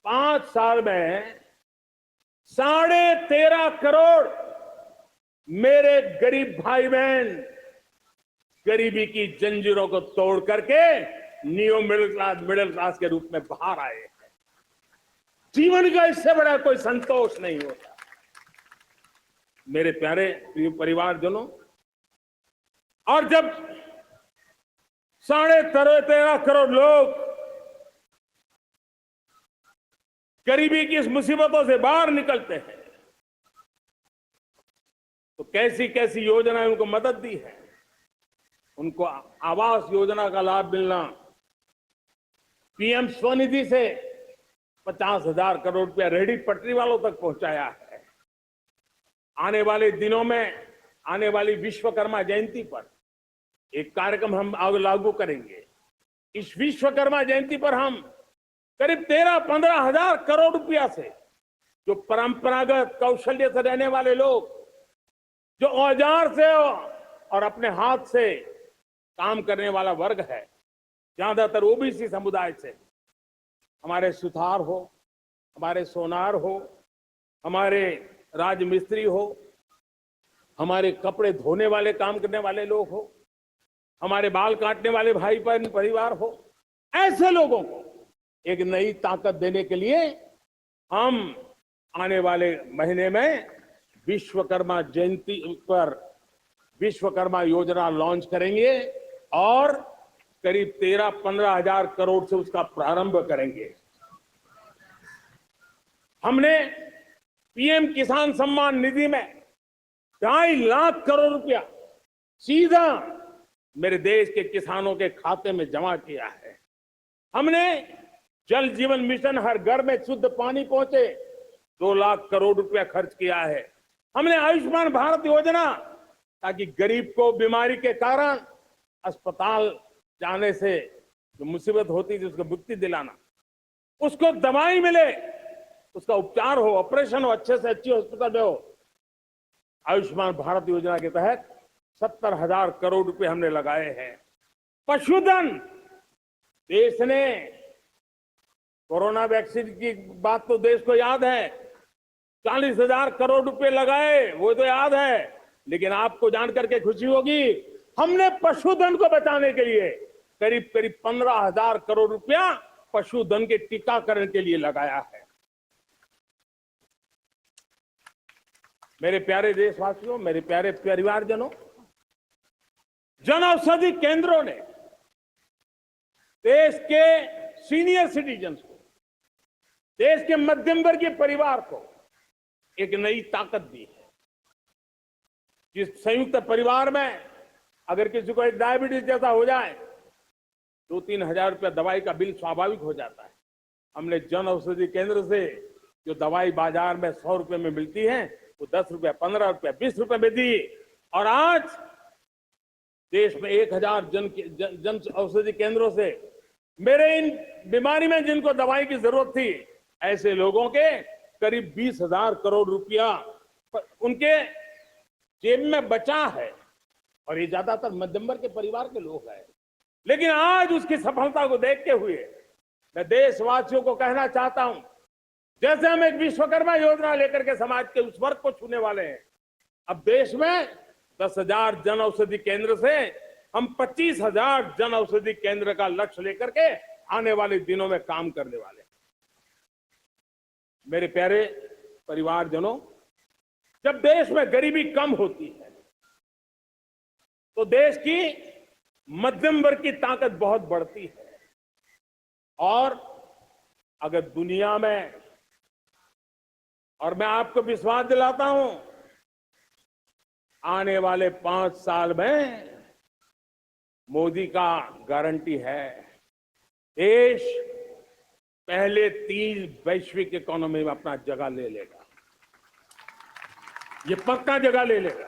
5 साल में 13.5 करोड़ मेरे गरीब भाई बहन गरीबी की जंजीरों को तोड़ करके नियो मिडिल क्लास के रूप में बाहर आए हैं। जीवन का इससे बड़ा कोई संतोष नहीं होता। मेरे प्यारे परिवारजनों, और जब 13.5 करोड़ लोग गरीबी की इस मुसीबतों से बाहर निकलते हैं, तो कैसी कैसी योजनाएं उनको मदद दी है। उनको आवास योजना का लाभ मिलना, पीएम स्वनिधि से 50,000 करोड़ रुपया रेहड़ी पटरी वालों तक पहुंचाया है। आने वाले दिनों में, आने वाली विश्वकर्मा जयंती पर एक कार्यक्रम हम लागू करेंगे। इस विश्वकर्मा जयंती पर हम करीब 13-15 हजार करोड़ रुपया से, जो परंपरागत कौशल्य से रहने वाले लोग, जो औजार से और अपने हाथ से काम करने वाला वर्ग है, ज्यादातर ओबीसी समुदाय से, हमारे सुथार हो, हमारे सोनार हो, हमारे राजमिस्त्री हो, हमारे कपड़े धोने वाले काम करने वाले लोग हो, हमारे बाल काटने वाले भाई बहन परिवार हो, ऐसे लोगों को एक नई ताकत देने के लिए हम आने वाले महीने में विश्वकर्मा जयंती पर विश्वकर्मा योजना लॉन्च करेंगे और करीब 13-15 हजार करोड़ से उसका प्रारंभ करेंगे। हमने पीएम किसान सम्मान निधि में 2.5 लाख करोड़ रुपया सीधा मेरे देश के किसानों के खाते में जमा किया है। हमने जल जीवन मिशन, हर घर में शुद्ध पानी पहुंचे, 2 लाख करोड़ रुपया खर्च किया है। हमने आयुष्मान भारत योजना, ताकि गरीब को बीमारी के कारण अस्पताल जाने से जो मुसीबत होती थी उसको मुक्ति दिलाना, उसको दवाई मिले, उसका उपचार हो, ऑपरेशन हो, अच्छे से अच्छी हॉस्पिटल में हो। आयुष्मान भारत योजना के तहत 70,000 करोड़ रुपए हमने लगाए हैं। पशुधन, देश ने कोरोना वैक्सीन की बात तो देश को याद है, 40,000 करोड़ रुपए लगाए, वो तो याद है। लेकिन आपको जानकर के खुशी होगी, हमने पशुधन को बचाने के लिए करीब करीब 15,000 करोड़ रुपया पशुधन के टीकाकरण के लिए लगाया है। मेरे प्यारे देशवासियों, मेरे प्यारे परिवारजनों, जन औषधि केंद्रों ने देश के सीनियर सिटीजन्स को, देश के मध्यम वर्गीय परिवार को एक नई ताकत दी है। जिस संयुक्त परिवार में अगर किसी को एक डायबिटीज जैसा हो जाए, 2-3 हजार रुपया दवाई का बिल स्वाभाविक हो जाता है। हमने जन औषधि केंद्र से जो दवाई बाजार में 100 रुपए में मिलती है, वो 10 रुपया, 15 रुपया, 20 रुपए में दी। और आज देश में 1,000 जन औषधि केंद्रों से मेरे इन बीमारी में जिनको दवाई की जरूरत थी, ऐसे लोगों के करीब 20,000 करोड़ रुपया उनके जेब में बचा है। और ये ज्यादातर मध्यम वर्ग के परिवार के लोग हैं। लेकिन आज उसकी सफलता को देखते हुए मैं देशवासियों को कहना चाहता हूं, जैसे हम एक विश्वकर्मा योजना लेकर के समाज के उस वर्ग को छूने वाले हैं, अब देश में 10,000 जन औषधि केंद्र से हम 25,000 जन औषधि केंद्र का लक्ष्य लेकर के आने वाले दिनों में काम करने वाले हैं। मेरे प्यारे परिवारजनों, जब देश में गरीबी कम होती है तो देश की मध्यम वर्ग की ताकत बहुत बढ़ती है। और अगर दुनिया में, और मैं आपको विश्वास दिलाता हूं, आने वाले 5 साल में मोदी का गारंटी है, देश पहले 3 वैश्विक इकोनॉमी में अपना जगह ले लेगा। ये पक्का जगह ले लेगा।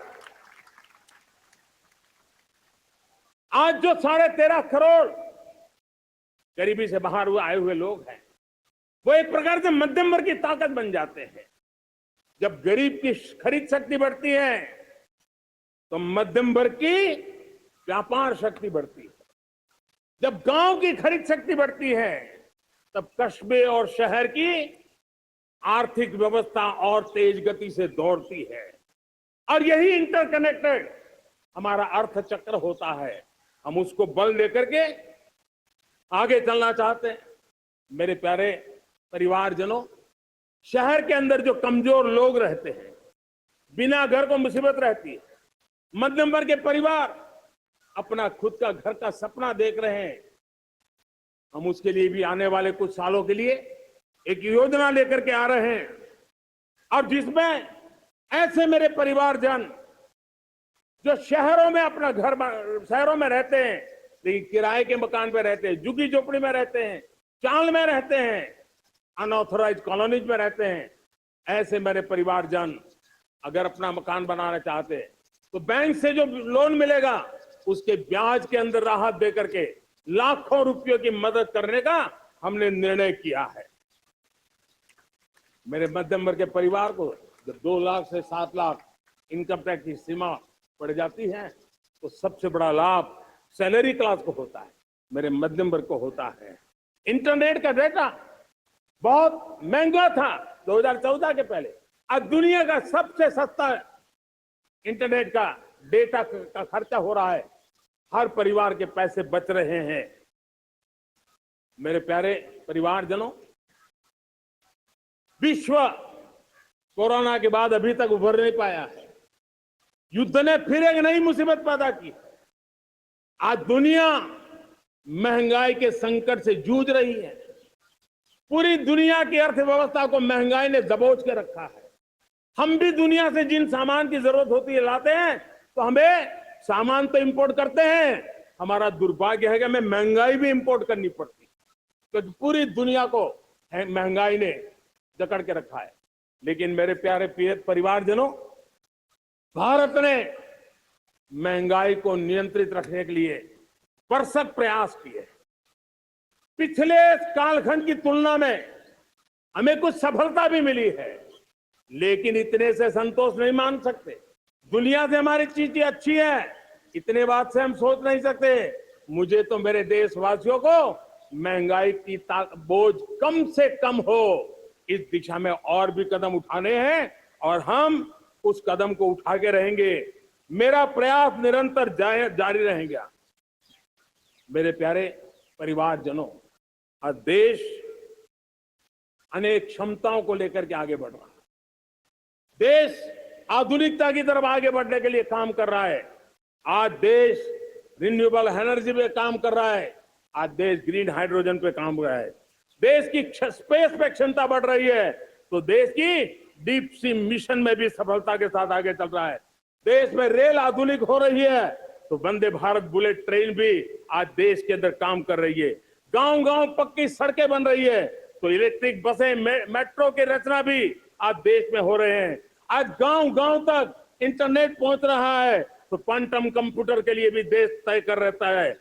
आज जो 13.5 करोड़ गरीबी से बाहर आए हुए लोग हैं, वो एक प्रकार से मध्यम वर्ग की ताकत बन जाते हैं। जब गरीब की खरीद शक्ति बढ़ती है तो मध्यम वर्ग की व्यापार शक्ति बढ़ती है। जब गांव की खरीद शक्ति बढ़ती है तब कस्बे और शहर की आर्थिक व्यवस्था और तेज गति से दौड़ती है। और यही इंटरकनेक्टेड हमारा अर्थ चक्र होता है। हम उसको बल लेकर के आगे चलना चाहते हैं। मेरे प्यारे परिवारजनों, शहर के अंदर जो कमजोर लोग रहते हैं, बिना घर को मुसीबत रहती है, मध्यम वर्ग के परिवार अपना खुद का घर का सपना देख रहे हैं, हम उसके लिए भी आने वाले कुछ सालों के लिए एक योजना लेकर के आ रहे हैं। और जिसमें ऐसे मेरे परिवारजन जो शहरों में अपना घर, शहरों में रहते हैं लेकिन किराए के मकान पे रहते हैं, झुग्गी झोपड़ी में रहते हैं, चाल में रहते हैं, अनऑथराइज कॉलोनीज में रहते हैं, ऐसे मेरे परिवारजन अगर अपना मकान बनाना चाहते हैं तो बैंक से जो लोन मिलेगा उसके ब्याज के अंदर राहत देकर के लाखों रुपयों की मदद करने का हमने निर्णय किया है। मेरे मध्यम वर्ग के परिवार को जब 2 लाख से 7 लाख इनकम टैक्स की सीमा पड़ जाती है तो सबसे बड़ा लाभ सैलरी क्लास को होता है, मेरे मध्यम वर्ग को होता है। इंटरनेट का डेटा बहुत महंगा था 2014 के पहले, आज दुनिया का सबसे सस्ता इंटरनेट का डेटा का खर्चा हो रहा है। हर परिवार के पैसे बच रहे हैं। मेरे प्यारे परिवारजनों, विश्व कोरोना के बाद अभी तक उभर नहीं पाया है। युद्ध ने फिर एक नई मुसीबत पैदा की। आज दुनिया महंगाई के संकट से जूझ रही है। पूरी दुनिया की अर्थव्यवस्था को महंगाई ने दबोच के रखा है। हम भी दुनिया से जिन सामान की जरूरत होती है लाते हैं, तो हमें सामान तो इंपोर्ट करते हैं, हमारा दुर्भाग्य है कि हमें महंगाई भी इंपोर्ट करनी पड़ती है, क्योंकि पूरी दुनिया को महंगाई ने जकड़ के रखा है। लेकिन मेरे प्यारे परिवारजनों, भारत ने महंगाई को नियंत्रित रखने के लिए भरसक प्रयास किए। पिछले कालखंड की तुलना में हमें कुछ सफलता भी मिली है, लेकिन इतने से संतोष नहीं मान सकते। दुनिया से हमारी चीजें अच्छी है, इतने बात से हम सोच नहीं सकते। मुझे तो मेरे देशवासियों को महंगाई की बोझ कम से कम हो, इस दिशा में और भी कदम उठाने हैं और हम उस कदम को उठा के रहेंगे। मेरा प्रयास निरंतर जारी रहेगा। मेरे प्यारे परिवारजनों, आज देश अनेक क्षमताओं को लेकर के आगे बढ़ रहा है। देश आधुनिकता की तरफ आगे बढ़ने के लिए काम कर रहा है। आज देश रिन्यूएबल एनर्जी पे काम कर रहा है। आज देश ग्रीन हाइड्रोजन पे काम कर रहा है। देश की स्पेस पे क्षमता बढ़ रही है, तो देश की डीप सी मिशन में भी सफलता के साथ आगे चल रहा है। देश में रेल आधुनिक हो रही है, तो वंदे भारत बुलेट ट्रेन भी आज देश के अंदर काम कर रही है। गांव गांव पक्की सड़कें बन रही है, तो इलेक्ट्रिक बसें, मेट्रो की रचना भी आज देश में हो रहे हैं। आज गांव गांव तक इंटरनेट पहुंच रहा है, तो क्वांटम कंप्यूटर के लिए भी देश तय कर रहता है।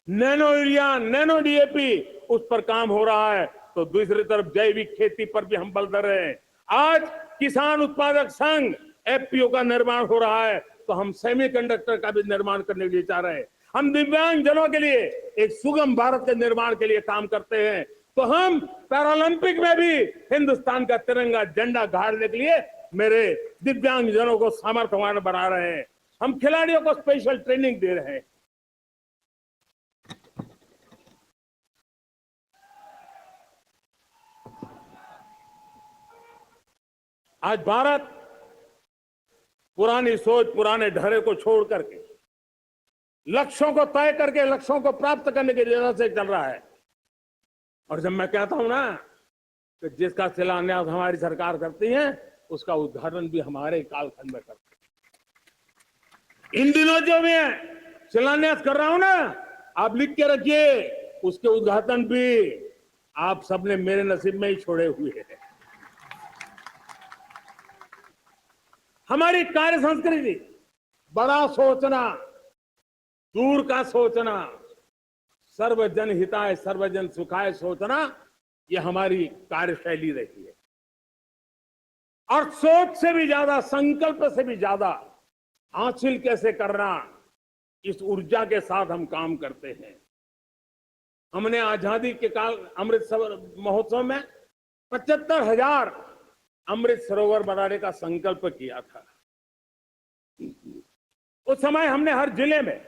नैनो यूरिया, नैनो डीएपी, उस पर काम हो रहा है, तो दूसरी तरफ जैविक खेती पर भी हम बल दे रहे हैं। आज किसान उत्पादक संघ एफपीओ का निर्माण हो रहा है, तो हम सेमीकंडक्टर का भी निर्माण करने के लिए चाह रहे हैं। हम दिव्यांग जनों के लिए एक सुगम भारत के निर्माण के लिए काम करते हैं, तो हम पैरालंपिक में भी हिंदुस्तान का तिरंगा झंडा गाड़ने के लिए मेरे दिव्यांग जनों को सामर्थ्यवान बना रहे हैं। हम खिलाड़ियों को स्पेशल ट्रेनिंग दे रहे हैं। आज भारत पुरानी सोच, पुराने ढर्रे को छोड़ करके लक्ष्यों को तय करके लक्ष्यों को प्राप्त करने की दिशा से चल रहा है। और जब मैं कहता हूं ना कि जिसका शिलान्यास हमारी सरकार करती है, उसका उद्घाटन भी हमारे कालखंड में करते हैं। इन दिनों जो मैं शिलान्यास कर रहा हूं ना, आप लिख के रखिए, उसके उद्घाटन भी आप सबने मेरे नसीब में ही छोड़े हुए हैं। हमारी कार्य संस्कृति बड़ा सोचना, दूर का सोचना, सर्वजन हिताय सर्वजन सुखाय सोचना, यह हमारी कार्यशैली रही है। और सोच से भी ज्यादा, संकल्प से भी ज्यादा हासिल कैसे करना, इस ऊर्जा के साथ हम काम करते हैं। हमने आजादी के काल अमृत महोत्सव में 75,000 अमृत सरोवर बनाने का संकल्प किया था। उस समय हमने हर जिले में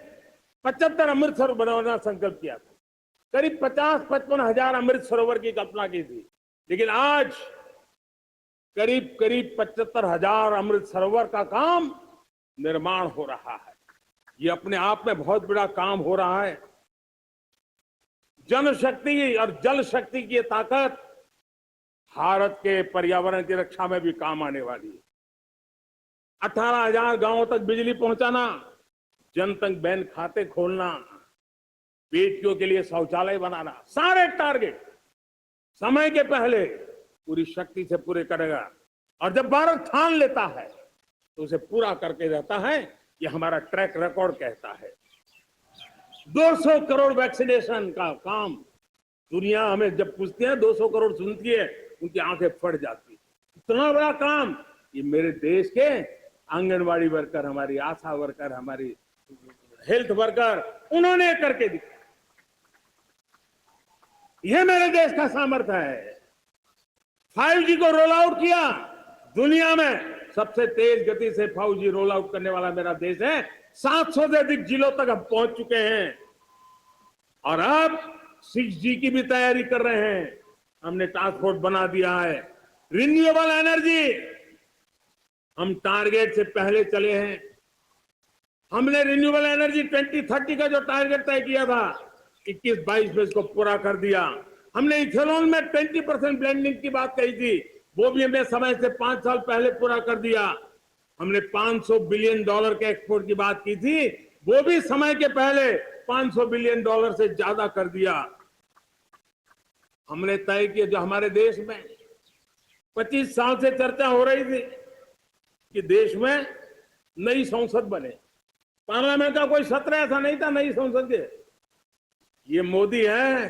75 अमृत सरोवर बनाने का संकल्प किया था। करीब 50-55 हजार अमृत सरोवर की कल्पना की थी, लेकिन आज करीब 75,000 अमृत सरोवर का काम निर्माण हो रहा है। ये अपने आप में बहुत बड़ा काम हो रहा है। जनशक्ति और जल शक्ति की ताकत भारत के पर्यावरण की रक्षा में भी काम आने वाली है। 18,000 गांवों तक बिजली पहुंचाना, जनधन बैंक खाते खोलना, बेटियों के लिए शौचालय बनाना, सारे टारगेट समय के पहले पूरी शक्ति से पूरे करेगा। और जब भारत ठान लेता है तो उसे पूरा करके रहता है। ये हमारा ट्रैक रिकॉर्ड कहता है। 200 करोड़ वैक्सीनेशन का काम, दुनिया हमें जब पूछती है 200 करोड़ सुनती है, उनकी आंखें फट जाती है। इतना बड़ा काम ये मेरे देश के आंगनवाड़ी वर्कर, हमारी आशा वर्कर, हमारी हेल्थ वर्कर, उन्होंने करके दिखाया। ये मेरे देश का सामर्थ्य है। 5G को रोल आउट किया, दुनिया में सबसे तेज गति से 5G रोल आउट करने वाला मेरा देश है। 700 से अधिक जिलों तक हम पहुंच चुके हैं और अब 6G की भी तैयारी कर रहे हैं। हमने टास्क फोर्स बना दिया है। रिन्यूएबल एनर्जी, हम टारगेट से पहले चले हैं। हमने रिन्यूएबल एनर्जी 2030 का जो टारगेट तय किया था, 21-22 में इसको पूरा कर दिया। हमने इथेनॉल में 20% ब्लेंडिंग की बात कही थी, वो भी हमने समय से 5 साल पहले पूरा कर दिया। हमने $500 बिलियन के एक्सपोर्ट की बात की थी, वो भी समय के पहले $500 बिलियन से ज्यादा कर दिया। हमने तय किया, जो हमारे देश में 25 साल से चर्चा हो रही थी कि देश में नई संसद बने, पार्लियामेंट का कोई सत्र ऐसा नहीं था नई संसद के। ये मोदी है,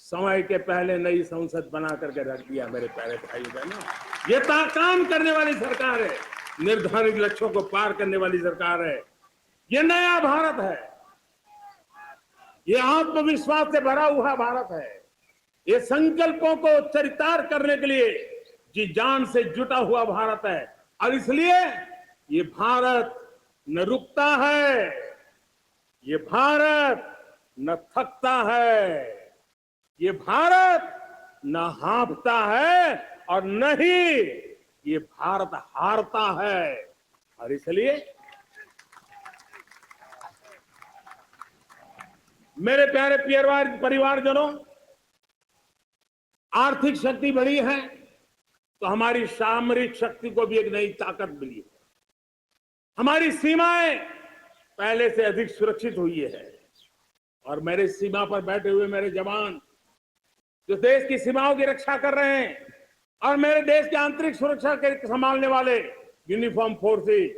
समय के पहले नई संसद बना करके रख दिया। मेरे प्यारे भाइयों बहनों, ये काम करने वाली सरकार है, निर्धारित लक्ष्यों को पार करने वाली सरकार है। ये नया भारत है, ये आत्मविश्वास से भरा हुआ भारत है, ये संकल्पों को चरितार्थ करने के लिए जी जान से जुटा हुआ भारत है। और इसलिए ये भारत न रुकता है, ये भारत न थकता है, ये भारत न हांफता है और न ही ये भारत हारता है। और इसलिए मेरे प्यारे परिवारजनों, आर्थिक शक्ति बढ़ी है तो हमारी सामरिक शक्ति को भी एक नई ताकत मिली है। हमारी सीमाएं पहले से अधिक सुरक्षित हुई है और मेरे सीमा पर बैठे हुए मेरे जवान जो देश की सीमाओं की रक्षा कर रहे हैं और मेरे देश की आंतरिक सुरक्षा के संभालने वाले यूनिफॉर्म फोर्सेस,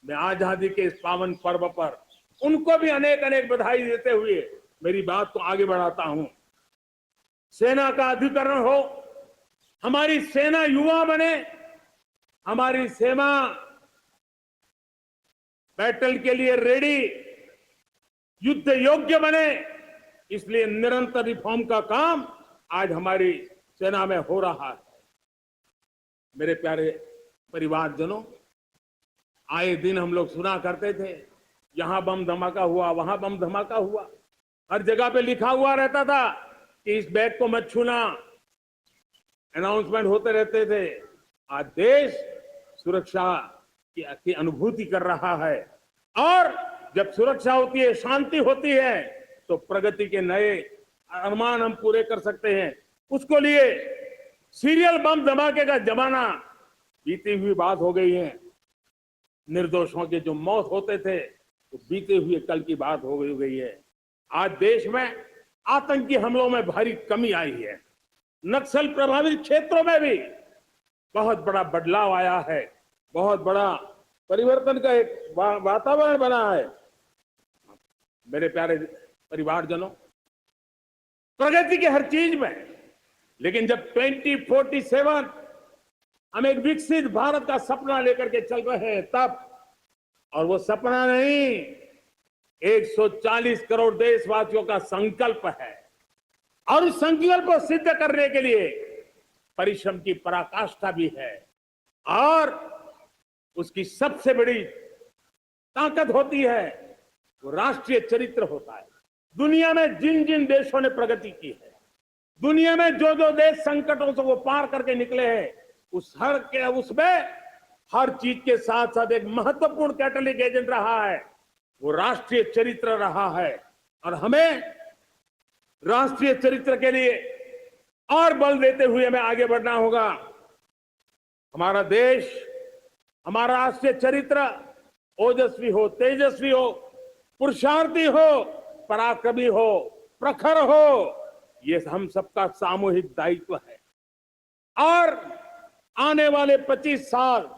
मैं आजादी के इस पावन पर्व पर उनको भी अनेक अनेक बधाई देते हुए मेरी बात को आगे बढ़ाता हूं। सेना का अधिकरण हो, हमारी सेना युवा बने, हमारी सेना बैटल के लिए रेडी, युद्ध योग्य बने, इसलिए निरंतर रिफॉर्म का काम आज हमारी सेना में हो रहा है। मेरे प्यारे परिवारजनों, आए दिन हम लोग सुना करते थे, यहां बम धमाका हुआ, वहां बम धमाका हुआ, हर जगह पे लिखा हुआ रहता था कि इस बैग को मत छूना, अनाउंसमेंट होते रहते थे। आज देश सुरक्षा की अनुभूति कर रहा है और जब सुरक्षा होती है, शांति होती है, तो प्रगति के नए अरमान हम पूरे कर सकते हैं। उसको लिए सीरियल बम धमाके का जमाना बीती हुई बात हो गई है। निर्दोषों के जो मौत होते थे तो बीते हुए कल की बात हो गई है। आज देश में आतंकी हमलों में भारी कमी आई है, नक्सल प्रभावित क्षेत्रों में भी बहुत बड़ा बदलाव आया है, बहुत बड़ा परिवर्तन का एक वातावरण बना है। मेरे प्यारे परिवारजनों, प्रगति की हर चीज में, लेकिन जब 2047 हम एक विकसित भारत का सपना लेकर के चल रहे हैं तब, और वो सपना नहीं 140 करोड़ देशवासियों का संकल्प है और उस संकल्प को सिद्ध करने के लिए परिश्रम की पराकाष्ठा भी है और उसकी सबसे बड़ी ताकत होती है वो राष्ट्रीय चरित्र होता है। दुनिया में जिन जिन देशों ने प्रगति की है, दुनिया में जो जो देश संकटों से वो पार करके निकले हैं, उसमें हर चीज के साथ साथ एक महत्वपूर्ण कैटलिक एजेंट रहा है, वो राष्ट्रीय चरित्र रहा है। और हमें राष्ट्रीय चरित्र के लिए और बल देते हुए हमें आगे बढ़ना होगा। हमारा देश, हमारा राष्ट्रीय चरित्र ओजस्वी हो, तेजस्वी हो, पुरुषार्थी हो, पराक्रमी हो, प्रखर हो, ये हम सबका सामूहिक दायित्व है। और आने वाले 25 साल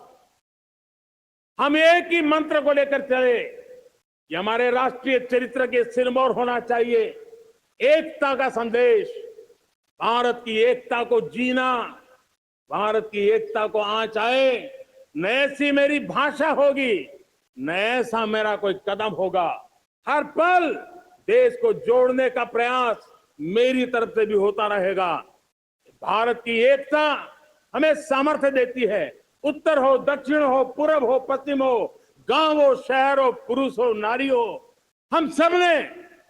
हम एक ही मंत्र को लेकर चले कि हमारे राष्ट्रीय चरित्र के सिरमौर होना चाहिए एकता का संदेश, भारत की एकता को जीना, भारत की एकता को आंच आए, न ऐसी मेरी भाषा होगी, न ऐसा मेरा कोई कदम होगा। हर पल देश को जोड़ने का प्रयास मेरी तरफ से भी होता रहेगा। भारत की एकता हमें सामर्थ्य देती है। उत्तर हो, दक्षिण हो, पूर्व हो, पश्चिम हो, गांव हो, शहर हो, पुरुष हो, नारी हो, हम सब ने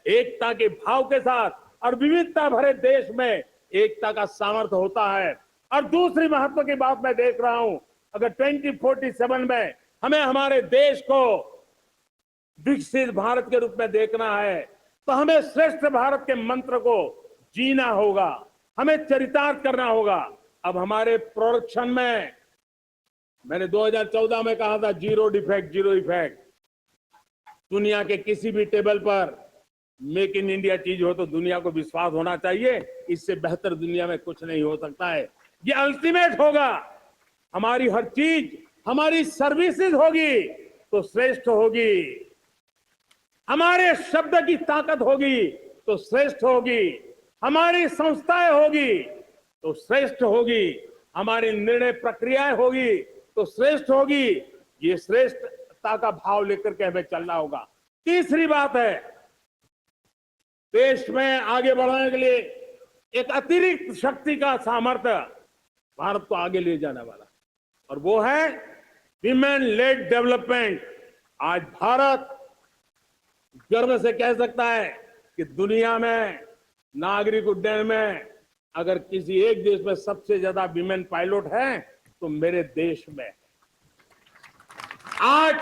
एकता के भाव के साथ और विविधता भरे देश में एकता का सामर्थ्य होता है। और दूसरी महत्व की बात मैं देख रहा हूं, अगर 2047 में हमें हमारे देश को विकसित भारत के रूप में देखना है तो हमें श्रेष्ठ भारत के मंत्र को जीना होगा, हमें चरितार्थ करना होगा। अब हमारे प्रोडक्शन में, मैंने 2014 में कहा था जीरो डिफेक्ट, जीरो इफेक्ट। दुनिया के किसी भी टेबल पर मेक इन इंडिया चीज हो तो दुनिया को विश्वास होना चाहिए, इससे बेहतर दुनिया में कुछ नहीं हो सकता है। ये अल्टीमेट होगा। हमारी हर चीज, हमारी सर्विसेज होगी तो श्रेष्ठ होगी, हमारे शब्द की ताकत होगी तो श्रेष्ठ होगी, हमारी संस्थाएं होगी तो श्रेष्ठ होगी, हमारी निर्णय प्रक्रियाएं होगी तो श्रेष्ठ होगी। ये श्रेष्ठता का भाव लेकर के हमें चलना होगा। तीसरी बात है, देश में आगे बढ़ाने के लिए एक अतिरिक्त शक्ति का सामर्थ्य भारत को आगे ले जाने वाला, और वो है विमेन लेड डेवलपमेंट। आज भारत गर्व से कह सकता है कि दुनिया में नागरिक उड्डयन में अगर किसी एक देश में सबसे ज्यादा विमेन पायलट है तो मेरे देश में। आज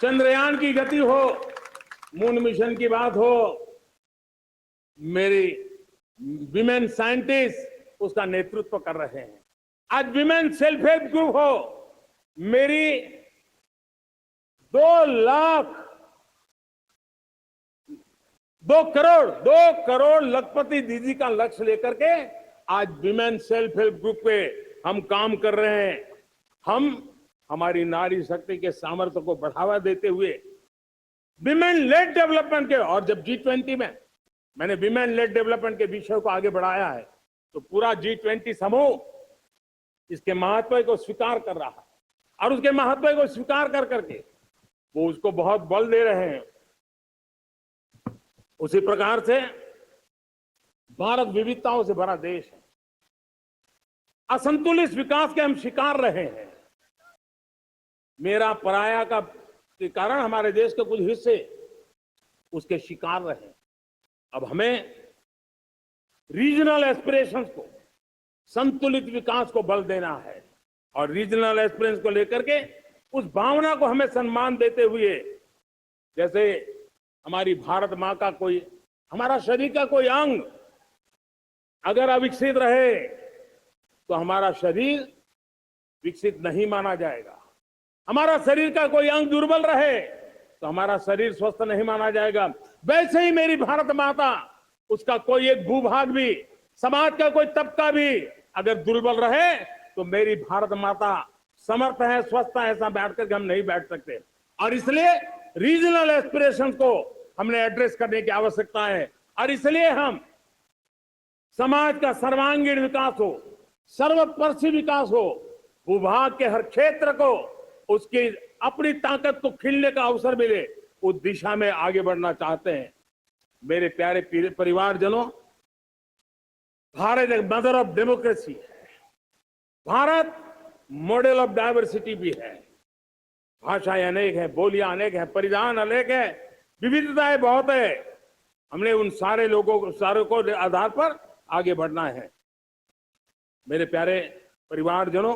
चंद्रयान की गति हो, मून मिशन की बात हो, मेरी विमेन साइंटिस्ट उसका नेतृत्व कर रहे हैं। आज विमेन सेल्फ हेल्प ग्रुप हो, मेरी 2 करोड़ लखपति दीदी का लक्ष्य लेकर के आज विमेन सेल्फ हेल्प ग्रुप पे हम काम कर रहे हैं। हम हमारी नारी शक्ति के सामर्थ्य को बढ़ावा देते हुए विमेन लेड डेवलपमेंट के, और जब G20 में मैंने विमेन लेड डेवलपमेंट के विषय को आगे बढ़ाया है तो पूरा G20 समूह इसके महत्व को स्वीकार कर रहा है, और उसके महत्व को स्वीकार कर करके वो उसको बहुत बल दे रहे हैं। उसी प्रकार से भारत विविधताओं से भरा देश है। असंतुलित विकास के हम शिकार रहे हैं। मेरा पराया का के कारण हमारे देश के कुछ हिस्से उसके शिकार रहे। अब हमें रीजनल एस्पिरेशंस को, संतुलित विकास को बल देना है, और रीजनल एस्पिरेशंस को लेकर के उस भावना को हमें सम्मान देते हुए, जैसे हमारी भारत मां का कोई, हमारा शरीर का कोई अंग अगर अविकसित रहे तो हमारा शरीर विकसित नहीं माना जाएगा। हमारा शरीर का कोई अंग दुर्बल रहे तो हमारा शरीर स्वस्थ नहीं माना जाएगा। वैसे ही मेरी भारत माता, उसका कोई एक भूभाग भी, समाज का कोई तबका भी अगर दुर्बल रहे तो मेरी भारत माता समर्थ है, स्वस्थ है, ऐसा बैठ कर हम नहीं बैठ सकते। और इसलिए रीजनल एस्पिरेशन को हमने एड्रेस करने की आवश्यकता है, और इसलिए हम समाज का सर्वांगीण विकास हो, सर्वस्पर्शी विकास हो, भूभाग के हर क्षेत्र को उसकी अपनी ताकत को खिलने का अवसर मिले, उस दिशा में आगे बढ़ना चाहते हैं। मेरे प्यारे परिवारजनों, भारत एक मदर ऑफ डेमोक्रेसी है। भारत मॉडल ऑफ डायवर्सिटी भी है। भाषाएं अनेक है, बोलियां अनेक है, परिधान अनेक है, विविधताएं बहुत है। हमने उन सारे लोगों को, सारों को आधार पर आगे बढ़ना है। मेरे प्यारे परिवारजनों,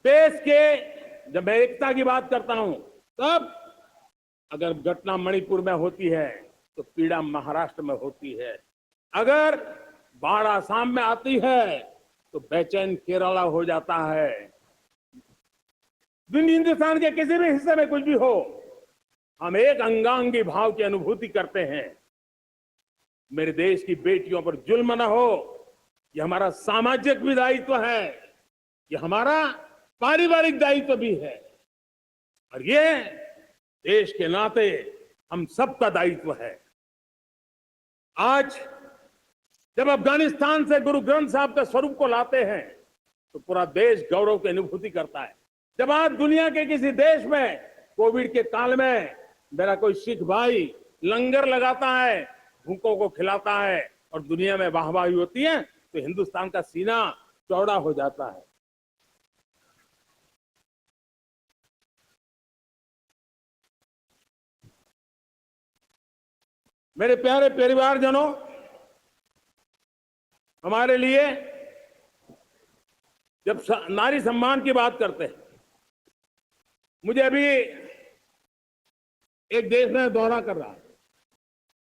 देश के जब मैं एकता की बात करता हूं, तब अगर घटना मणिपुर में होती है तो पीड़ा महाराष्ट्र में होती है। अगर बाढ़ आसाम में आती है तो बेचैन केरला हो जाता है। हिंदुस्तान के किसी भी हिस्से में कुछ भी हो, हम एक अंगांगी भाव की अनुभूति करते हैं। मेरे देश की बेटियों पर जुल्म न हो, यह हमारा सामाजिक भी दायित्व है, यह हमारा पारिवारिक दायित्व भी है, और ये देश के नाते हम सबका दायित्व है। आज जब अफगानिस्तान से गुरु ग्रंथ साहब के स्वरूप को लाते हैं तो पूरा देश गौरव की अनुभूति करता है। जब आज दुनिया के किसी देश में कोविड के काल में मेरा कोई सिख भाई लंगर लगाता है, भूखों को खिलाता है और दुनिया में वाहवाही होती है, तो हिंदुस्तान का सीना चौड़ा हो जाता है। मेरे प्यारे परिवारजनों, हमारे लिए जब नारी सम्मान की बात करते हैं, मुझे अभी एक देश में दौरा कर रहा,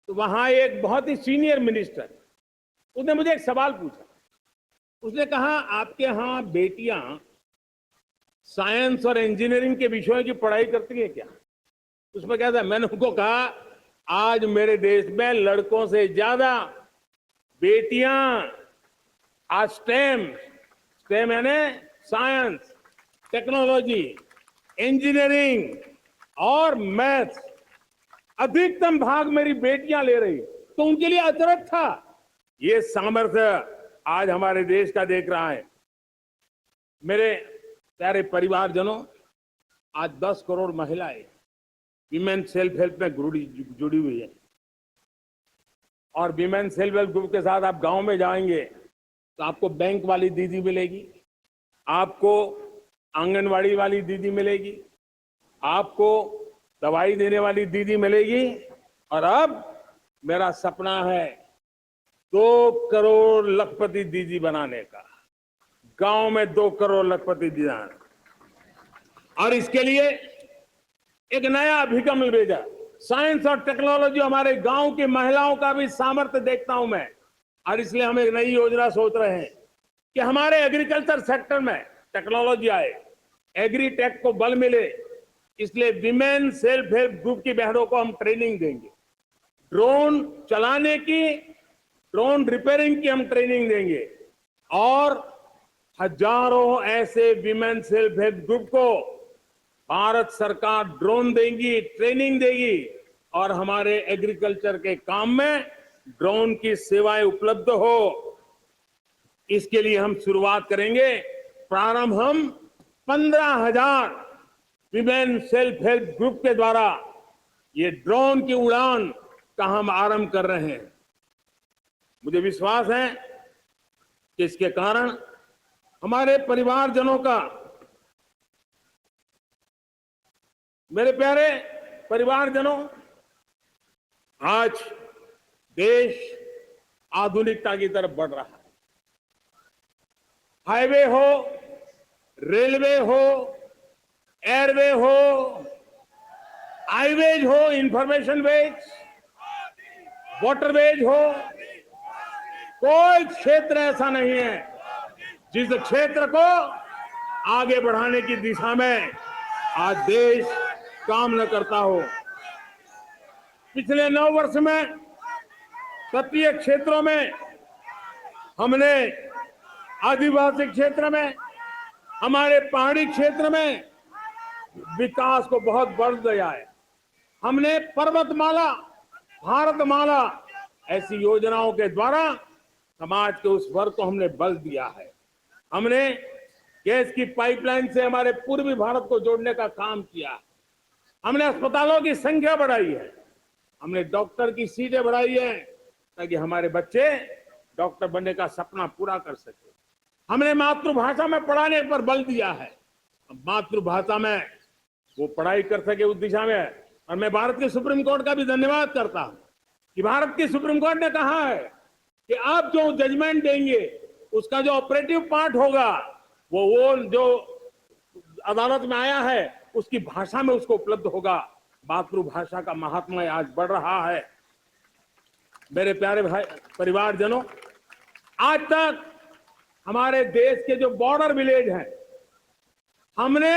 तो वहां एक बहुत ही सीनियर मिनिस्टर, उसने मुझे एक सवाल पूछा। उसने कहा, आपके यहां बेटियां साइंस और इंजीनियरिंग के विषयों की पढ़ाई करती है क्या? उसमें क्या था? मैंने उनको कहा, आज मेरे देश में लड़कों से ज्यादा बेटियां आज स्टेम यानी साइंस, टेक्नोलॉजी, इंजीनियरिंग और मैथ्स, अधिकतम भाग मेरी बेटियां ले रही है। तो उनके लिए अचरज था। ये सामर्थ्य आज हमारे देश का देख रहा है। मेरे प्यारे परिवारजनों, आज 10 करोड़ महिलाएं विमेन सेल्फ हेल्प में जुड़ी हुई है। और विमेन सेल्फ हेल्प ग्रुप के साथ आप गांव में जाएंगे तो आपको बैंक वाली दीदी मिलेगी, आपको आंगनवाड़ी वाली दीदी मिलेगी, आपको दवाई देने वाली दीदी मिलेगी। और अब मेरा सपना है 2 करोड़ लखपति दीदी बनाने का, गांव में 2 करोड़ लखपति दीदी। और इसके लिए एक नया अभिगम भेजा। साइंस और टेक्नोलॉजी, हमारे गांव की महिलाओं का भी सामर्थ्य देखता हूं मैं, और इसलिए हम एक नई योजना सोच रहे हैं कि हमारे एग्रीकल्चर सेक्टर में टेक्नोलॉजी आए, एग्री टेक को बल मिले। इसलिए विमेन सेल्फ हेल्प ग्रुप की बहनों को हम ट्रेनिंग देंगे, ड्रोन चलाने की, ड्रोन रिपेयरिंग की हम ट्रेनिंग देंगे। और हजारों ऐसे विमेन सेल्फ हेल्प ग्रुप को भारत सरकार ड्रोन देगी, ट्रेनिंग देगी, और हमारे एग्रीकल्चर के काम में ड्रोन की सेवाएं उपलब्ध हो। इसके लिए हम शुरुआत करेंगे। प्रारंभ हम 15,000 विमेन सेल्फ हेल्प ग्रुप के द्वारा ये ड्रोन की उड़ान का हम आरंभ कर रहे हैं। मुझे विश्वास है कि इसके कारण हमारे परिवारजनों का, मेरे प्यारे परिवारजनों, आज देश आधुनिकता की तरफ बढ़ रहा है। हाईवे हो, रेलवे हो, एयरवे हो, हाईवेज हो, इंफॉर्मेशन वेज, वाटरवेज हो, कोई क्षेत्र ऐसा नहीं है जिस क्षेत्र को आगे बढ़ाने की दिशा में आज देश काम न करता हो। पिछले 9 वर्ष में तटीय क्षेत्रों में हमने, आदिवासी क्षेत्र में, हमारे पहाड़ी क्षेत्र में विकास को बहुत बल दिया है। हमने पर्वतमाला, भारतमाला ऐसी योजनाओं के द्वारा समाज के उस वर्ग को हमने बल दिया है। हमने गैस की पाइपलाइन से हमारे पूर्वी भारत को जोड़ने का काम किया। हमने अस्पतालों की संख्या बढ़ाई है, हमने डॉक्टर की सीटें बढ़ाई है ताकि हमारे बच्चे डॉक्टर बनने का सपना पूरा कर सके। हमने मातृभाषा में पढ़ाने पर बल दिया है, मातृभाषा में वो पढ़ाई कर सके उस दिशा में। और मैं भारत के सुप्रीम कोर्ट का भी धन्यवाद करता हूं कि भारत की सुप्रीम कोर्ट ने कहा है कि आप जो जजमेंट देंगे उसका जो ऑपरेटिव पार्ट होगा वो जो अदालत में आया है उसकी भाषा में उसको उपलब्ध होगा। मातृभाषा का महात्मा आज बढ़ रहा है। मेरे प्यारे भाई परिवारजनों, आज तक हमारे देश के जो बॉर्डर विलेज हैं, हमने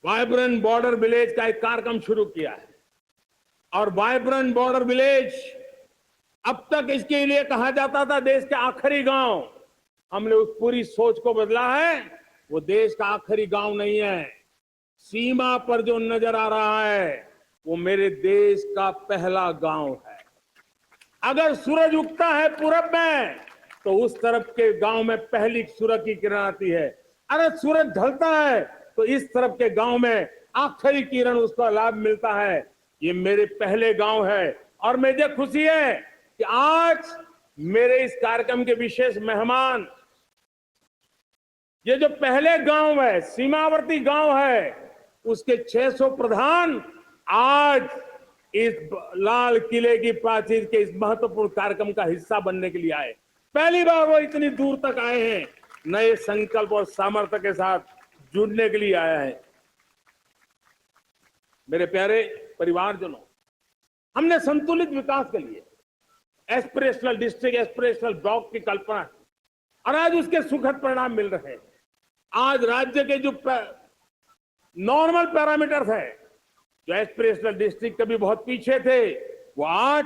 वाइब्रेंट बॉर्डर विलेज का एक कार्यक्रम शुरू किया है। और वाइब्रेंट बॉर्डर विलेज अब तक इसके लिए कहा जाता था देश के आखिरी गांव। हमने उस पूरी सोच को बदला है। वो देश का आखिरी गांव नहीं है, सीमा पर जो नजर आ रहा है वो मेरे देश का पहला गांव है। अगर सूरज उगता है पूरब में तो उस तरफ के गांव में पहली सूरज की किरण आती है। अगर सूरज ढलता है तो इस तरफ के गांव में आखिरी किरण उसका लाभ मिलता है। ये मेरे पहले गांव है और मुझे खुशी है कि आज मेरे इस कार्यक्रम के विशेष मेहमान, ये जो पहले गांव है, सीमावर्ती गांव है, उसके 600 प्रधान आज इस लाल किले की प्राचीर के इस महत्वपूर्ण कार्यक्रम का हिस्सा बनने के लिए आए। पहली बार वो इतनी दूर तक आए हैं, नए संकल्प और सामर्थ्य के साथ जुड़ने के लिए आया है। मेरे प्यारे परिवारजनों, हमने संतुलित विकास के लिए एस्पिरेशनल डिस्ट्रिक्ट, एस्पिरेशनल ब्लॉक की कल्पना की और आज उसके सुखद परिणाम मिल रहे हैं। आज राज्य के जो नॉर्मल पैरामीटर्स है, जो एस्पिरेशनल डिस्ट्रिक्ट कभी बहुत पीछे थे, वो आज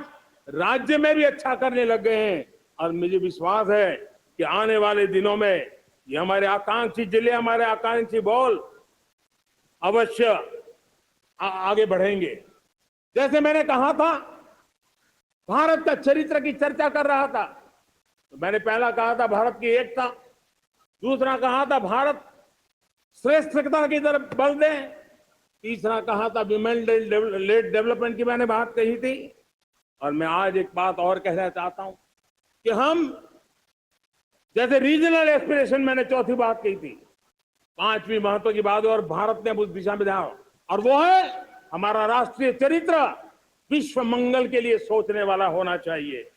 राज्य में भी अच्छा करने लग गए हैं। और मुझे विश्वास है कि आने वाले दिनों में ये हमारे आकांक्षी जिले, हमारे आकांक्षी बॉल अवश्य आगे बढ़ेंगे। जैसे मैंने कहा था भारत का चरित्र की चर्चा कर रहा था, तो मैंने पहला कहा था भारत की एकता, दूसरा कहा था भारत श्रेष्ठता की तरफ बल दे, तीसरा कहा था विमेन लेड डेवलपमेंट की मैंने बात कही थी, और मैं आज एक बात और कहना चाहता हूं कि हम जैसे रीजनल एस्पिरेशन मैंने चौथी बात कही थी, पांचवी महत्व की बात और भारत ने उस दिशा में ध्यान, और वो है हमारा राष्ट्रीय चरित्र विश्व मंगल के लिए सोचने वाला होना चाहिए।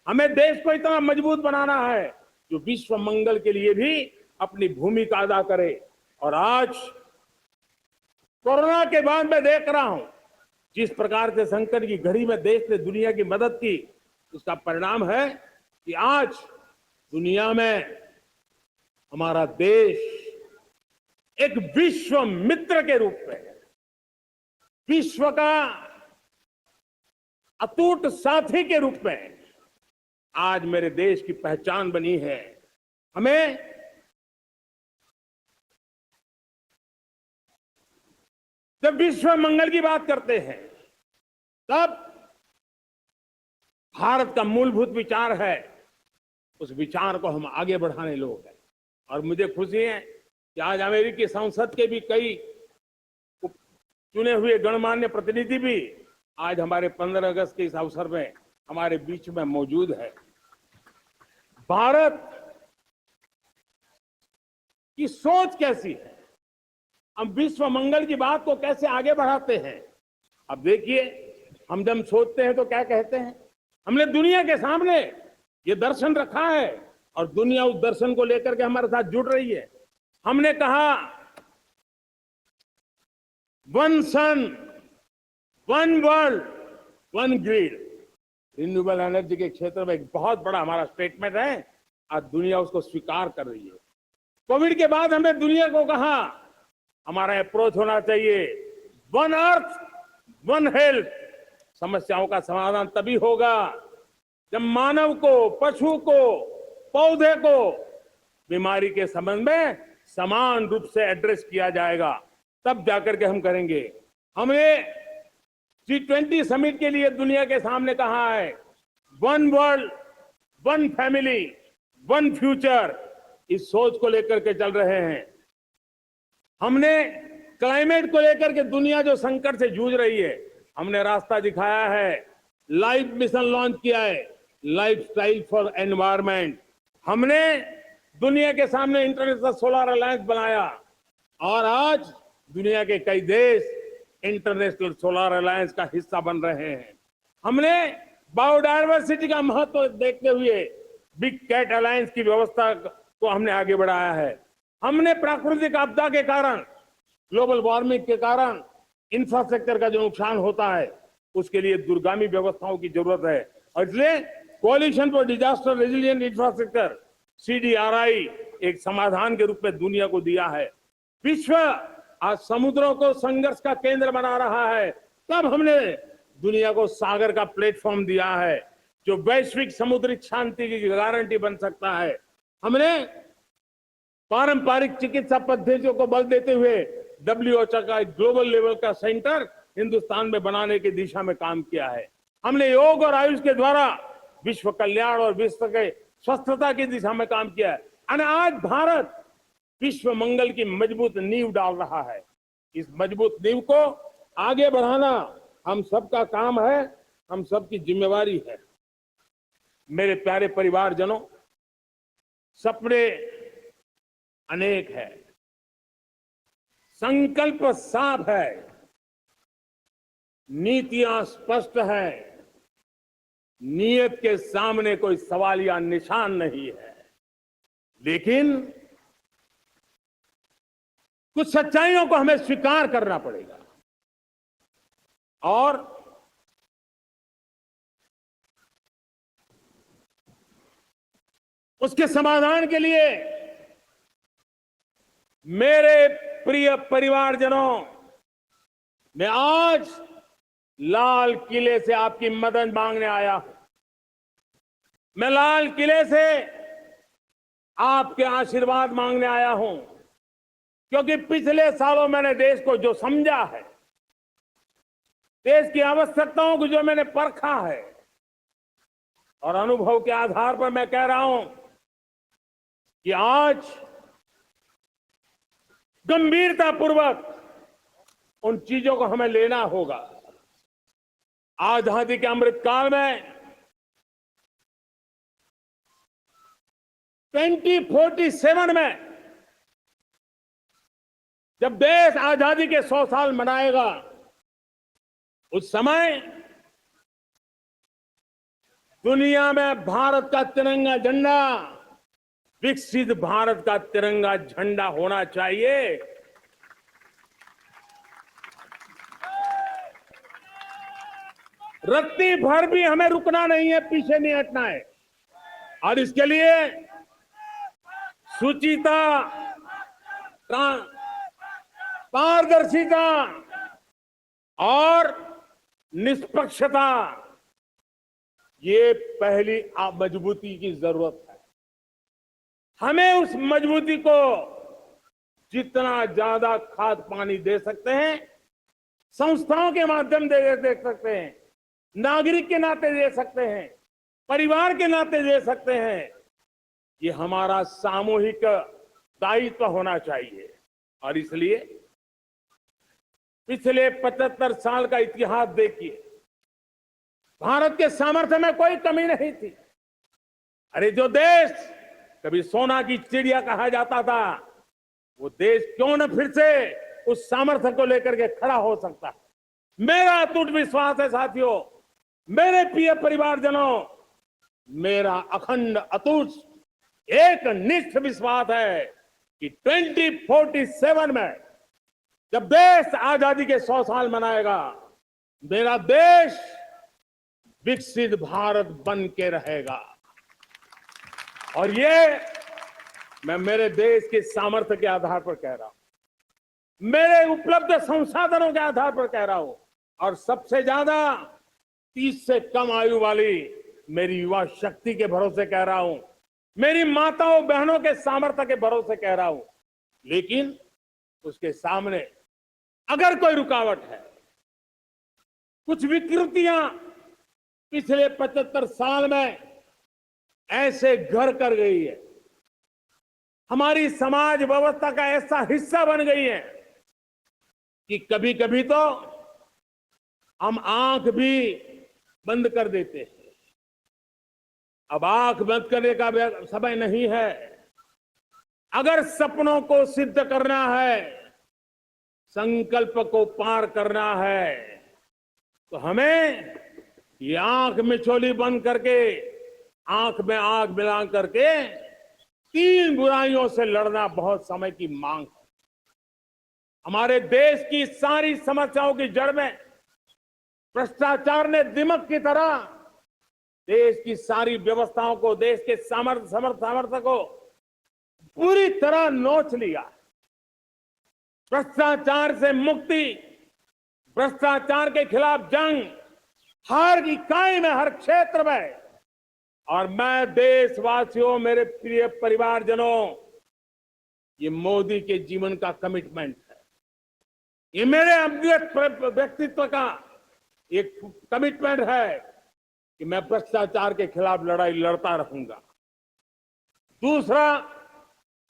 हमें देश को इतना मजबूत बनाना है जो विश्व मंगल के लिए भी अपनी भूमिका अदा करे। और आज कोरोना के बाद मैं देख रहा हूं जिस प्रकार से संकट की घड़ी में देश ने दुनिया की मदद की, उसका परिणाम है कि आज दुनिया में हमारा देश एक विश्व मित्र के रूप में, विश्व का अटूट साथी के रूप में आज मेरे देश की पहचान बनी है। हमें जब विश्व मंगल की बात करते हैं तब भारत का मूलभूत विचार है, उस विचार को हम आगे बढ़ाने लोग हैं। और मुझे खुशी है कि आज अमेरिकी संसद के भी कई चुने हुए गणमान्य प्रतिनिधि भी आज हमारे 15 अगस्त के इस अवसर में हमारे बीच में मौजूद है। भारत की सोच कैसी है, हम विश्व मंगल की बात को कैसे आगे बढ़ाते हैं। अब देखिए, हम जब सोचते हैं तो क्या कहते हैं, हमने दुनिया के सामने ये दर्शन रखा है और दुनिया उस दर्शन को लेकर के हमारे साथ जुड़ रही है। हमने कहा one sun, one world, one grid. Renewable energy के क्षेत्र में एक बहुत बड़ा हमारा स्टेटमेंट है, आज दुनिया उसको स्वीकार कर रही है। कोविड के बाद हमने दुनिया को कहा हमारा अप्रोच होना चाहिए वन अर्थ, वन हेल्थ। समस्याओं का समाधान तभी होगा जब मानव को, पशु को, पौधे को बीमारी के संबंध में समान रूप से एड्रेस किया जाएगा, तब जाकर के हम करेंगे। हमने G20 समिट के लिए दुनिया के सामने कहा है one world, one family, one future. इस सोच को लेकर के चल रहे हैं। हमने क्लाइमेट को लेकर के दुनिया जो संकट से जूझ रही है, हमने रास्ता दिखाया है, लाइफ मिशन लॉन्च किया है, लाइफ स्टाइल फॉर एनवायरमेंट। हमने दुनिया के सामने इंटरनेशनल सोलर अलायंस बनाया और आज दुनिया के कई देश इंटरनेशनल सोलर अलायंस का हिस्सा बन रहे हैं। हमने बायोडायवर्सिटी का महत्व देखते हुए बिग कैट अलायंस की व्यवस्था को हमने आगे बढ़ाया है। हमने प्राकृतिक आपदा के कारण, ग्लोबल वार्मिंग के कारण इंफ्रास्ट्रक्चर का जो नुकसान होता है, उसके लिए दूरगामी व्यवस्थाओं की जरूरत है। और इसलिए coalition for disaster resilient infrastructure, CDRI, एक समाधान के रूप में दुनिया को दिया है। विश्व आज समुद्रों को संघर्ष का केंद्र बना रहा है, तब हमने दुनिया को सागर का प्लेटफॉर्म दिया है जो वैश्विक समुद्री शांति की गारंटी बन सकता है। हमने पारंपरिक चिकित्सा पद्धतियों को बल देते हुए WHO का एक ग्लोबल लेवल का सेंटर हिंदुस्तान में बनाने की दिशा में काम किया है। हमने योग और आयुष के द्वारा विश्व कल्याण और विश्व के स्वस्थता की दिशा में काम किया है। और आज भारत विश्व मंगल की मजबूत नींव डाल रहा है। इस मजबूत नींव को आगे बढ़ाना हम सबका काम है, हम सबकी जिम्मेवारी है। मेरे प्यारे परिवारजनों, सपने अनेक है, संकल्प साफ है, नीतियां स्पष्ट है, नियत के सामने कोई सवाल या निशान नहीं है। लेकिन कुछ सच्चाइयों को हमें स्वीकार करना पड़ेगा और उसके समाधान के लिए मेरे प्रिय परिवारजनों, मैं आज लाल किले से आपकी मदद मांगने आया हूं। मैं लाल किले से आपके आशीर्वाद मांगने आया हूं, क्योंकि पिछले सालों मैंने देश को जो समझा है, देश की आवश्यकताओं को जो मैंने परखा है, और अनुभव के आधार पर मैं कह रहा हूं कि आज गंभीरतापूर्वक उन चीजों को हमें लेना होगा। आजादी के अमृत काल में 2047 में जब देश आजादी के 100 साल मनाएगा, उस समय दुनिया में भारत का तिरंगा झंडा, विकसित भारत का तिरंगा झंडा होना चाहिए। रत्ती भर भी हमें रुकना नहीं है, पीछे नहीं हटना है। और इसके लिए शुचिता, पारदर्शिता और निष्पक्षता, ये पहली मजबूती की जरूरत है। हमें उस मजबूती को जितना ज्यादा खाद पानी दे सकते हैं, संस्थाओं के माध्यम से दे सकते हैं, नागरिक के नाते दे सकते हैं, परिवार के नाते दे सकते हैं, ये हमारा सामूहिक दायित्व होना चाहिए। और इसलिए पिछले 75 साल का इतिहास देखिए, भारत के सामर्थ्य में कोई कमी नहीं थी। अरे जो देश कभी सोना की चिड़िया कहा जाता था, वो देश क्यों न फिर से उस सामर्थ्य को लेकर के खड़ा हो सकता है। मेरा अटूट विश्वास है साथियों, मेरे प्रिय परिवारजनों, मेरा अखंड अटूट एक निष्ठ विश्वास है कि 2047 में जब देश आजादी के 100 साल मनाएगा, मेरा देश विकसित भारत बन के रहेगा। और ये मैं मेरे देश के सामर्थ्य के आधार पर कह रहा हूं, मेरे उपलब्ध संसाधनों के आधार पर कह रहा हूं, और सबसे ज्यादा 30 से कम आयु वाली मेरी युवा शक्ति के भरोसे कह रहा हूं, मेरी माताओं बहनों के सामर्थ्य के भरोसे कह रहा हूं। लेकिन उसके सामने अगर कोई रुकावट है, कुछ विकृतियां पिछले 75 साल में ऐसे घर कर गई है, हमारी समाज व्यवस्था का ऐसा हिस्सा बन गई है कि कभी कभी तो हम आंख भी बंद कर देते हैं। अब आंख बंद करने का समय नहीं है। अगर सपनों को सिद्ध करना है, संकल्प को पार करना है, तो हमें ये आंख मिचौली बंद करके, आंख में आंख मिला करके 3 बुराइयों से लड़ना बहुत समय की मांग है। हमारे देश की सारी समस्याओं की जड़ में भ्रष्टाचार ने दिमक की तरह देश की सारी व्यवस्थाओं को, देश के सामर्थ्य को पूरी तरह नोच लिया। भ्रष्टाचार से मुक्ति, भ्रष्टाचार के खिलाफ जंग हर इकाई में, हर क्षेत्र में। और मैं देशवासियों, मेरे प्रिय परिवारजनों, ये मोदी के जीवन का कमिटमेंट है। ये मेरे व्यक्तित्व का एक कमिटमेंट है कि मैं भ्रष्टाचार के खिलाफ लड़ाई लड़ता रहूंगा। दूसरा,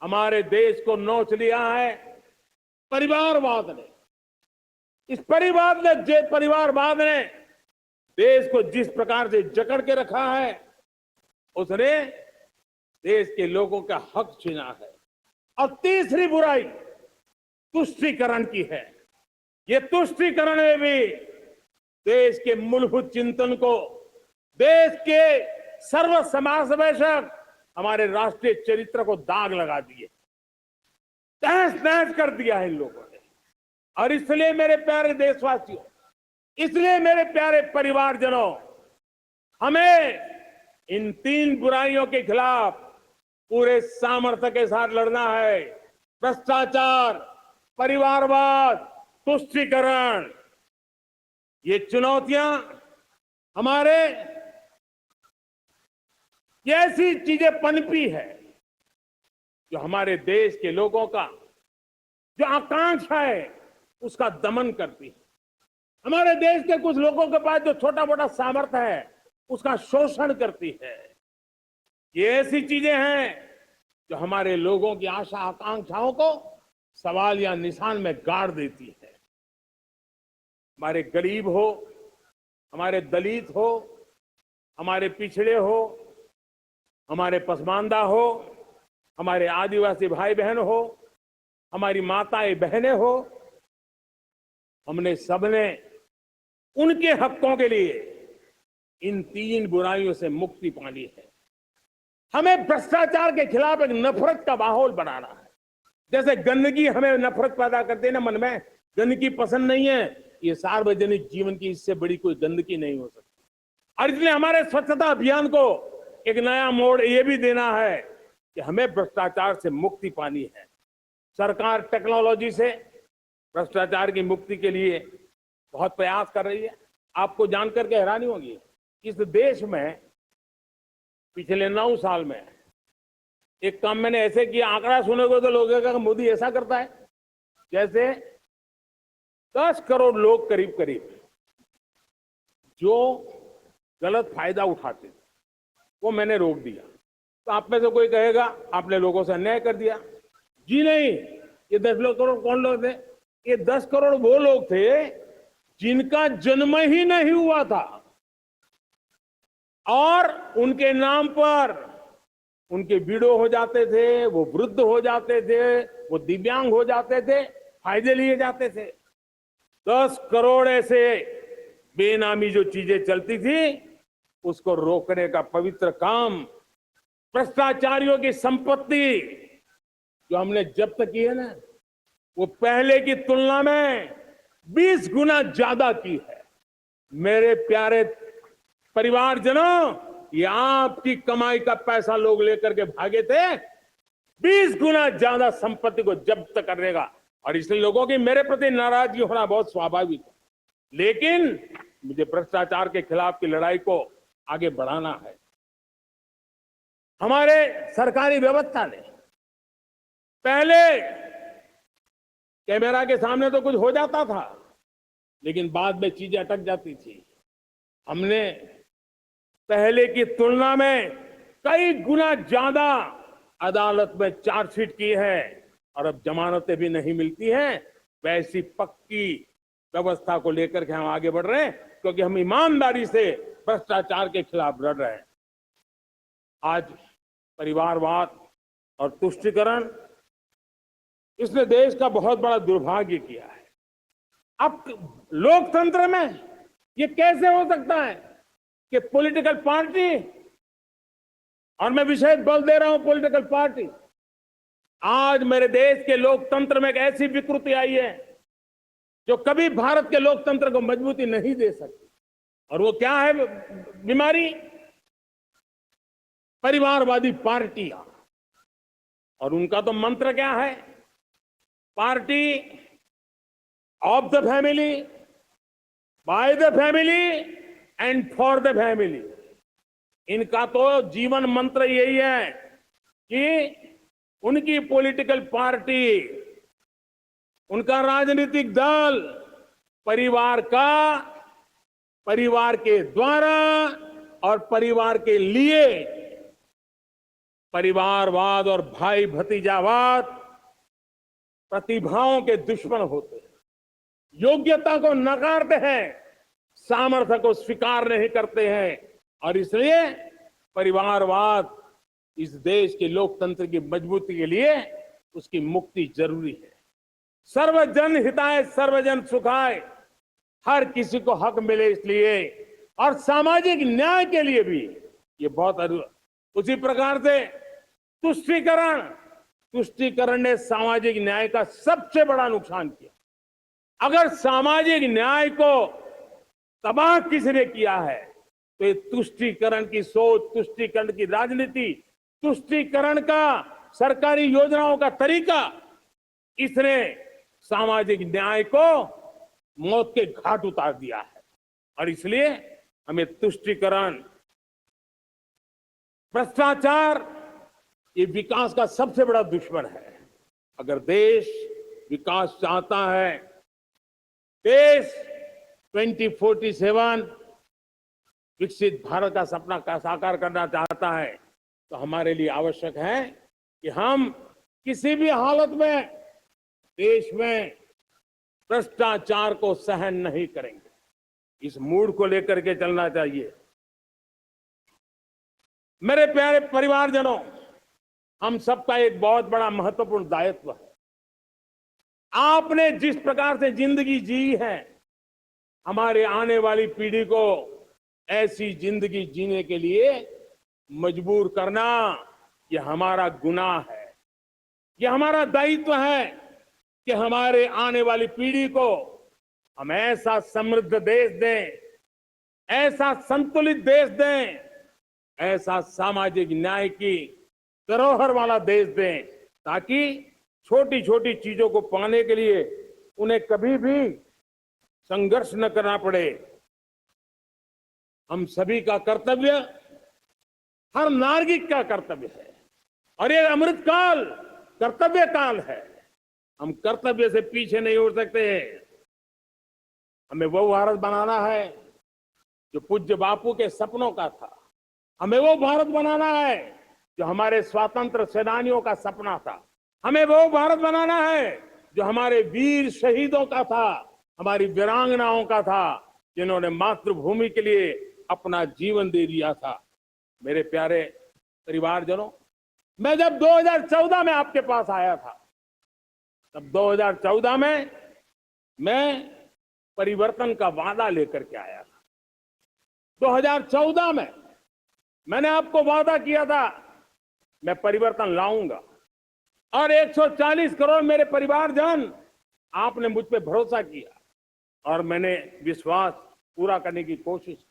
हमारे देश को नोच लिया है परिवारवाद ने। इस परिवारवाद ने देश को जिस प्रकार से जकड़ के रखा है, उसने देश के लोगों का हक छीना है। और तीसरी बुराई तुष्टीकरण की है। ये तुष्टीकरण में भी देश के मूलभूत चिंतन को, देश के सर्व समावेशक हमारे राष्ट्रीय चरित्र को दाग लगा दिए, तहस नहस कर दिया है इन लोगों ने। और इसलिए मेरे प्यारे देशवासियों, इसलिए मेरे प्यारे परिवारजनों, हमें इन 3 बुराइयों के खिलाफ पूरे सामर्थ्य के साथ लड़ना है। भ्रष्टाचार, परिवारवाद, तुष्टीकरण, ये चुनौतियां हमारे, ये ऐसी चीजें पनपी है जो हमारे देश के लोगों का जो आकांक्षा है उसका दमन करती है। हमारे देश के कुछ लोगों के पास जो छोटा मोटा सामर्थ्य है, उसका शोषण करती है। ये ऐसी चीजें हैं जो हमारे लोगों की आशा आकांक्षाओं को सवाल या निशान में गाड़ देती है। हमारे गरीब हो, हमारे दलित हो, हमारे पिछड़े हो, हमारे पसमानदा हो, हमारे आदिवासी भाई बहन हो, हमारी माताएं बहनें हो, हमने सबने उनके हकों के लिए इन तीन बुराइयों से मुक्ति पानी है। हमें भ्रष्टाचार के खिलाफ एक नफरत का माहौल बनाना है। जैसे गंदगी हमें नफरत पैदा करती है ना मन में, गंदगी पसंद नहीं है, ये सार्वजनिक जीवन की इससे बड़ी कोई गंदगी नहीं हो सकती। और इसलिए हमारे स्वच्छता अभियान को एक नया मोड़ ये भी देना है कि हमें भ्रष्टाचार से मुक्ति पानी है। सरकार टेक्नोलॉजी से भ्रष्टाचार की मुक्ति के लिए बहुत प्रयास कर रही है। आपको जानकर के हैरानी होगी, इस देश में पिछले 9 साल में एक काम मैंने ऐसे किया, आंकड़ा सुनोगे तो लोगों का मोदी ऐसा करता है जैसे 10 करोड़ लोग करीब करीब जो गलत फायदा उठाते थे वो मैंने रोक दिया। तो आप में से कोई कहेगा आपने लोगों से अन्याय कर दिया। जी नहीं, ये 10 करोड़ कौन लोग थे? ये 10 करोड़ वो लोग थे जिनका जन्म ही नहीं हुआ था और उनके नाम पर उनके विडो हो जाते थे, वो वृद्ध हो जाते थे, वो दिव्यांग हो जाते थे, फायदे लिए जाते थे। 10 करोड़ ऐसे बेनामी जो चीजें चलती थी उसको रोकने का पवित्र काम, भ्रष्टाचारियों की संपत्ति जो हमने जब्त की है ना, वो पहले की तुलना में 20 गुना ज्यादा की है। मेरे प्यारे परिवारजनों, ये आपकी कमाई का पैसा लोग लेकर के भागे थे, 20 गुना ज्यादा संपत्ति को जब्त करने का। और इसलिए लोगों की मेरे प्रति नाराजगी होना बहुत स्वाभाविक है, लेकिन मुझे भ्रष्टाचार के खिलाफ की लड़ाई को आगे बढ़ाना है। हमारे सरकारी व्यवस्था ने पहले कैमरा के सामने तो कुछ हो जाता था, लेकिन बाद में चीजें अटक जाती थी। हमने पहले की तुलना में कई गुना ज्यादा अदालत में चार्जशीट की है और अब जमानतें भी नहीं मिलती हैं। वैसी पक्की व्यवस्था को लेकर के हम आगे बढ़ रहे हैं, क्योंकि हम ईमानदारी से भ्रष्टाचार के खिलाफ लड़ रहे हैं। आज परिवारवाद और तुष्टीकरण, इसने देश का बहुत बड़ा दुर्भाग्य किया है। अब लोकतंत्र में ये कैसे हो सकता है कि पॉलिटिकल पार्टी, और मैं विशेष बल दे रहा हूं पॉलिटिकल पार्टी, आज मेरे देश के लोकतंत्र में एक ऐसी विकृति आई है जो कभी भारत के लोकतंत्र को मजबूती नहीं दे सकती। और वो क्या है बीमारी? परिवारवादी पार्टियां। और उनका तो मंत्र क्या है? Party of the family, by the family and for the family. इनका तो जीवन मंत्र यही है कि उनकी पॉलिटिकल पार्टी, उनका राजनीतिक दल परिवार का, परिवार के द्वारा और परिवार के लिए, परिवारवाद और भाई भतीजावाद प्रतिभाओं के दुश्मन होते हैं, योग्यता को नकारते हैं, सामर्थ्य को स्वीकार नहीं करते हैं। और इसलिए परिवारवाद इस देश के लोकतंत्र की मजबूती के लिए उसकी मुक्ति जरूरी है। सर्वजन हिताय सर्वजन सुखाय, हर किसी को हक मिले इसलिए, और सामाजिक न्याय के लिए भी ये बहुत। उसी प्रकार से तुष्टीकरण ने सामाजिक न्याय का सबसे बड़ा नुकसान किया। अगर सामाजिक न्याय को तबाह किसी ने किया है तो ये तुष्टीकरण की सोच, तुष्टीकरण की राजनीति, तुष्टीकरण का सरकारी योजनाओं का तरीका, इसने सामाजिक न्याय को मौत के घाट उतार दिया है। और इसलिए हमें तुष्टीकरण, भ्रष्टाचार, ये विकास का सबसे बड़ा दुश्मन है। अगर देश विकास चाहता है, देश 2047 विकसित भारत का सपना का साकार करना चाहता है तो हमारे लिए आवश्यक है कि हम किसी भी हालत में देश में भ्रष्टाचार को सहन नहीं करेंगे। इस मूड को लेकर के चलना चाहिए। मेरे प्यारे परिवारजनों, हम सबका एक बहुत बड़ा महत्वपूर्ण दायित्व है। आपने जिस प्रकार से जिंदगी जी है, हमारे आने वाली पीढ़ी को ऐसी जिंदगी जीने के लिए मजबूर करना, यह हमारा गुनाह है। यह हमारा दायित्व है कि हमारे आने वाली पीढ़ी को हम ऐसा समृद्ध देश दें, ऐसा संतुलित देश दें, ऐसा सामाजिक न्याय की धरोहर वाला देश दें, ताकि छोटी छोटी चीजों को पाने के लिए उन्हें कभी भी संघर्ष न करना पड़े। हम सभी का कर्तव्य, हर नागरिक का कर्तव्य है, और ये अमृत काल कर्तव्य काल है। हम कर्तव्य से पीछे नहीं उठ सकते। हमें वो भारत बनाना है जो पूज्य बापू के सपनों का था। हमें वो भारत बनाना है जो हमारे स्वतंत्र सेनानियों का सपना था। हमें वो भारत बनाना है जो हमारे वीर शहीदों का था, हमारी वीरांगनाओं का था, जिन्होंने मातृभूमि के लिए अपना जीवन दे दिया था। मेरे प्यारे परिवारजनों, मैं जब 2014 में आपके पास आया था, तब 2014 में मैं परिवर्तन का वादा लेकर के आया था। 2014 में मैंने आपको वादा किया था मैं परिवर्तन लाऊंगा, और 140 करोड़ मेरे परिवारजन, आपने मुझ पे भरोसा किया और मैंने विश्वास पूरा करने की कोशिश की।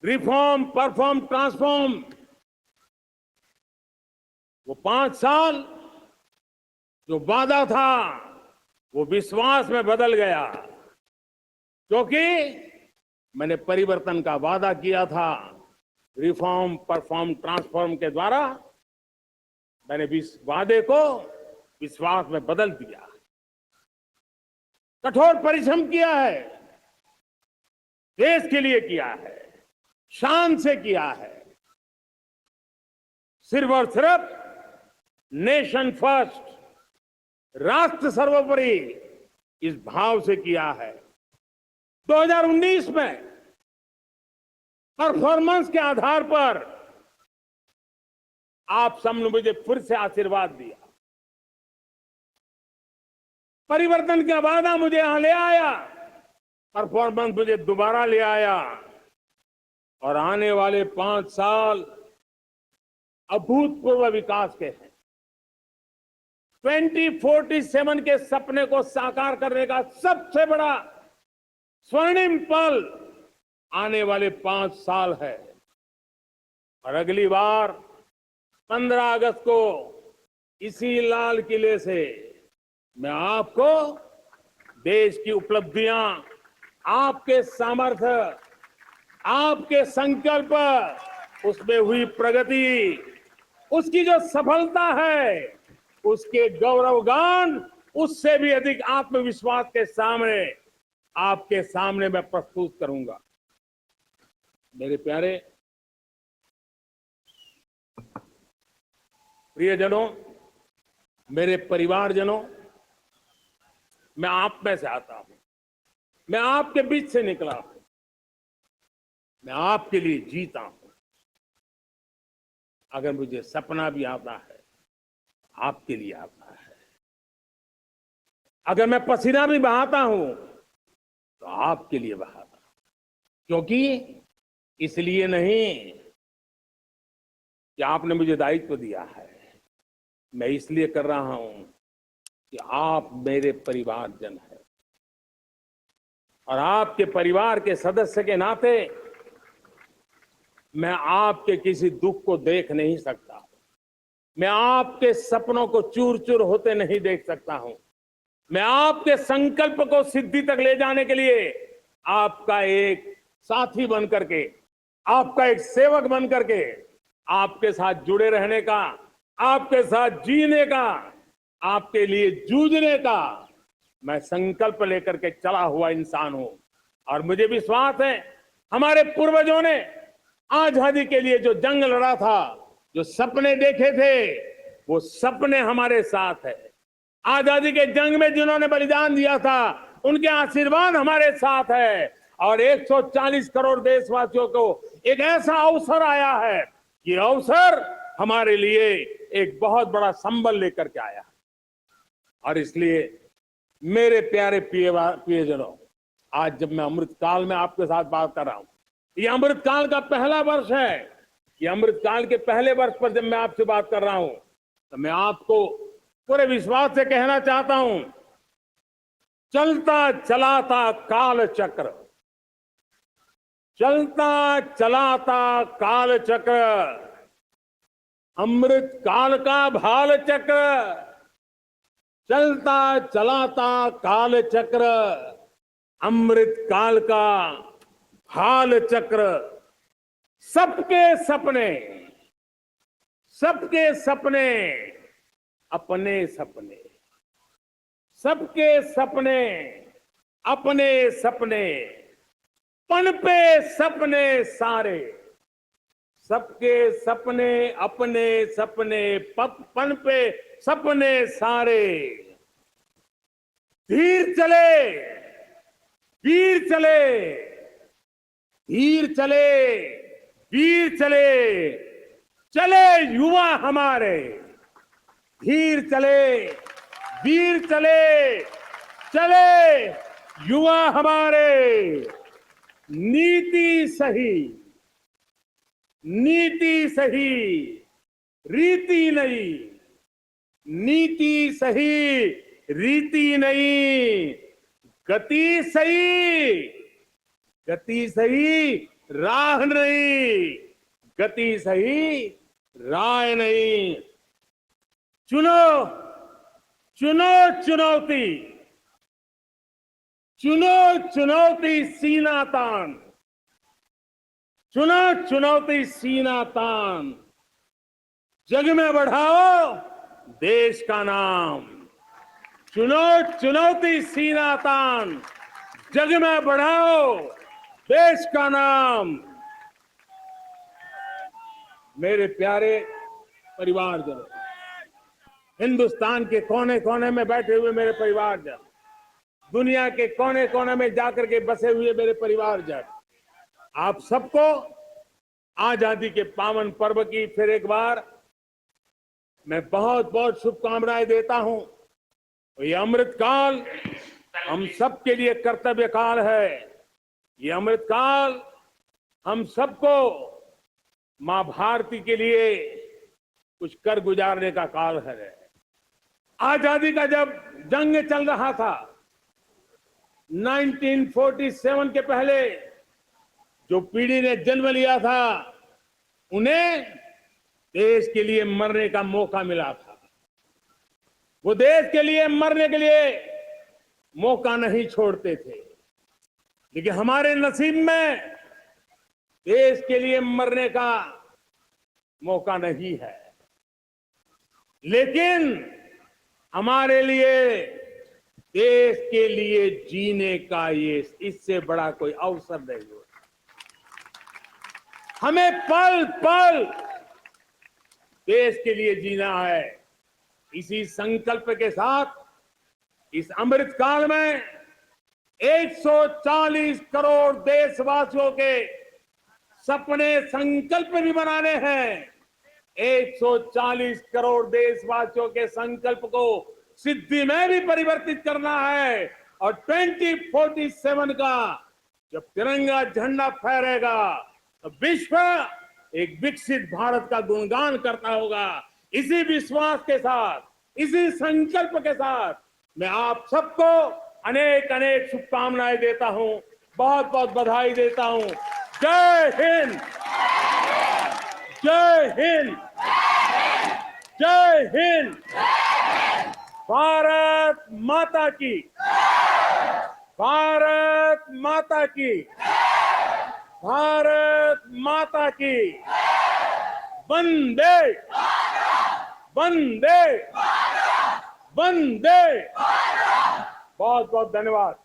रिफॉर्म, परफॉर्म, ट्रांसफॉर्म, वो 5 साल जो वादा था वो विश्वास में बदल गया, क्योंकि मैंने परिवर्तन का वादा किया था। रिफॉर्म, परफॉर्म, ट्रांसफॉर्म के द्वारा मैंने इस वादे को विश्वास में बदल दिया। कठोर परिश्रम किया है, देश के लिए किया है, शान से किया है, सिर्फ और सिर्फ नेशन फर्स्ट, राष्ट्र सर्वोपरि, इस भाव से किया है। 2019 में परफॉर्मेंस के आधार पर आप सबने मुझे फिर से आशीर्वाद दिया। परिवर्तन का वादा मुझे यहां ले आया, परफॉर्मेंस मुझे दोबारा ले आया, और आने वाले 5 साल अभूतपूर्व विकास के हैं। 2047 के सपने को साकार करने का सबसे बड़ा स्वर्णिम पल आने वाले 5 साल है। और अगली बार 15 अगस्त को इसी लाल किले से मैं आपको देश की उपलब्धियां, आपके सामर्थ्य, आपके संकल्प, उसमें हुई प्रगति, उसकी जो सफलता है, उसके गौरवगान, उससे भी अधिक आत्मविश्वास के सामने आपके सामने मैं प्रस्तुत करूंगा। मेरे प्यारे प्रियजनों, मेरे परिवारजनों, मैं आप में से आता हूं, मैं आपके बीच से निकला हूं, मैं आपके लिए जीता हूं। अगर मुझे सपना भी आता है, आपके लिए आता है। अगर मैं पसीना भी बहाता हूं, तो आपके लिए बहाता हूं, क्योंकि इसलिए नहीं कि आपने मुझे दायित्व दिया है, मैं इसलिए कर रहा हूं कि आप मेरे परिवारजन हैं, और आपके परिवार के सदस्य के नाते मैं आपके किसी दुख को देख नहीं सकता, मैं आपके सपनों को चूर चूर होते नहीं देख सकता हूं, मैं आपके संकल्प को सिद्धि तक ले जाने के लिए आपका एक साथी बन करके, आपका एक सेवक बन करके, आपके साथ जुड़े रहने का, आपके साथ जीने का, आपके लिए जूझने का मैं संकल्प लेकर के चला हुआ इंसान हूं। और मुझे विश्वास है हमारे पूर्वजों ने आजादी के लिए जो जंग लड़ा था, जो सपने देखे थे, वो सपने हमारे साथ है। आजादी के जंग में जिन्होंने बलिदान दिया था, उनके आशीर्वाद हमारे साथ है। और 140 करोड़ देशवासियों को एक ऐसा अवसर आया है, ये अवसर हमारे लिए एक बहुत बड़ा संबल लेकर के आया है। और इसलिए मेरे प्यारे प्रियजनों, आज जब मैं अमृत काल में आपके साथ बात कर रहा हूं, ये अमृत काल का पहला वर्ष है। ये अमृत काल के पहले वर्ष पर जब मैं आपसे बात कर रहा हूं, तो मैं आपको पूरे विश्वास से कहना चाहता हूं, चलता चलाता काल चक्र, चलता चलाता काल चक्र, अमृत काल का भाल चक्र, चलता चलाता काल चक्र, अमृत काल का भाल चक्र, सबके सपने, सबके सपने, अपने सपने, सबके सपने, अपने सपने, पनपे सपने सारे, सबके सपने, अपने सपने, पनपे सपने सारे, धीर चले, वीर चले, धीर चले, वीर चले, चले युवा हमारे, धीर चले, वीर चले, चले युवा हमारे, नीति सही, नीति सही, रीति नहीं, नीति सही, रीति नहीं, गति सही, गति सही, राह नहीं, गति सही, राह नहीं। चुनो, चुनो चुनौती, चुनो चुनौती सीना तान, चुनो चुनौती सीना तान, जग में बढ़ाओ देश का नाम, चुनो चुनौती सीना तान, जग में बढ़ाओ देश का नाम। मेरे प्यारे परिवारजन, हिंदुस्तान के कोने कोने में बैठे हुए मेरे परिवारजन, दुनिया के कोने कोने में जाकर के बसे हुए मेरे परिवारजन, आप सबको आजादी के पावन पर्व की फिर एक बार मैं बहुत बहुत शुभकामनाएं देता हूं। ये अमृत काल हम सबके लिए कर्तव्य काल है। ये अमृत काल हम सबको मां भारती के लिए कुछ कर गुजारने का काल है। आजादी का जब जंग चल रहा था 1947 के पहले, जो पीढ़ी ने जन्म लिया था, उन्हें देश के लिए मरने का मौका मिला था। वो देश के लिए मरने के लिए मौका नहीं छोड़ते थे, लेकिन हमारे नसीब में देश के लिए मरने का मौका नहीं है। लेकिन हमारे लिए देश के लिए जीने का ये इससे बड़ा कोई अवसर नहीं होता। हमें पल पल देश के लिए जीना है। इसी संकल्प के साथ इस अमृत काल में 140 करोड़ देशवासियों के सपने संकल्प भी बनाने हैं। 140 करोड़ देशवासियों के संकल्प को सिद्धि में भी परिवर्तित करना है। और 2047 का जब तिरंगा झंडा फहरेगा तो विश्व एक विकसित भारत का गुणगान करता होगा। इसी विश्वास के साथ, इसी संकल्प के साथ मैं आप सबको अनेक अनेक शुभकामनाएं देता हूं, बहुत बहुत बधाई देता हूं। जय हिंद, जय हिंद, जय हिंद। भारत माता की, भारत माता की, भारत माता की। वंदे, वंदे, वंदे। बहुत बहुत धन्यवाद।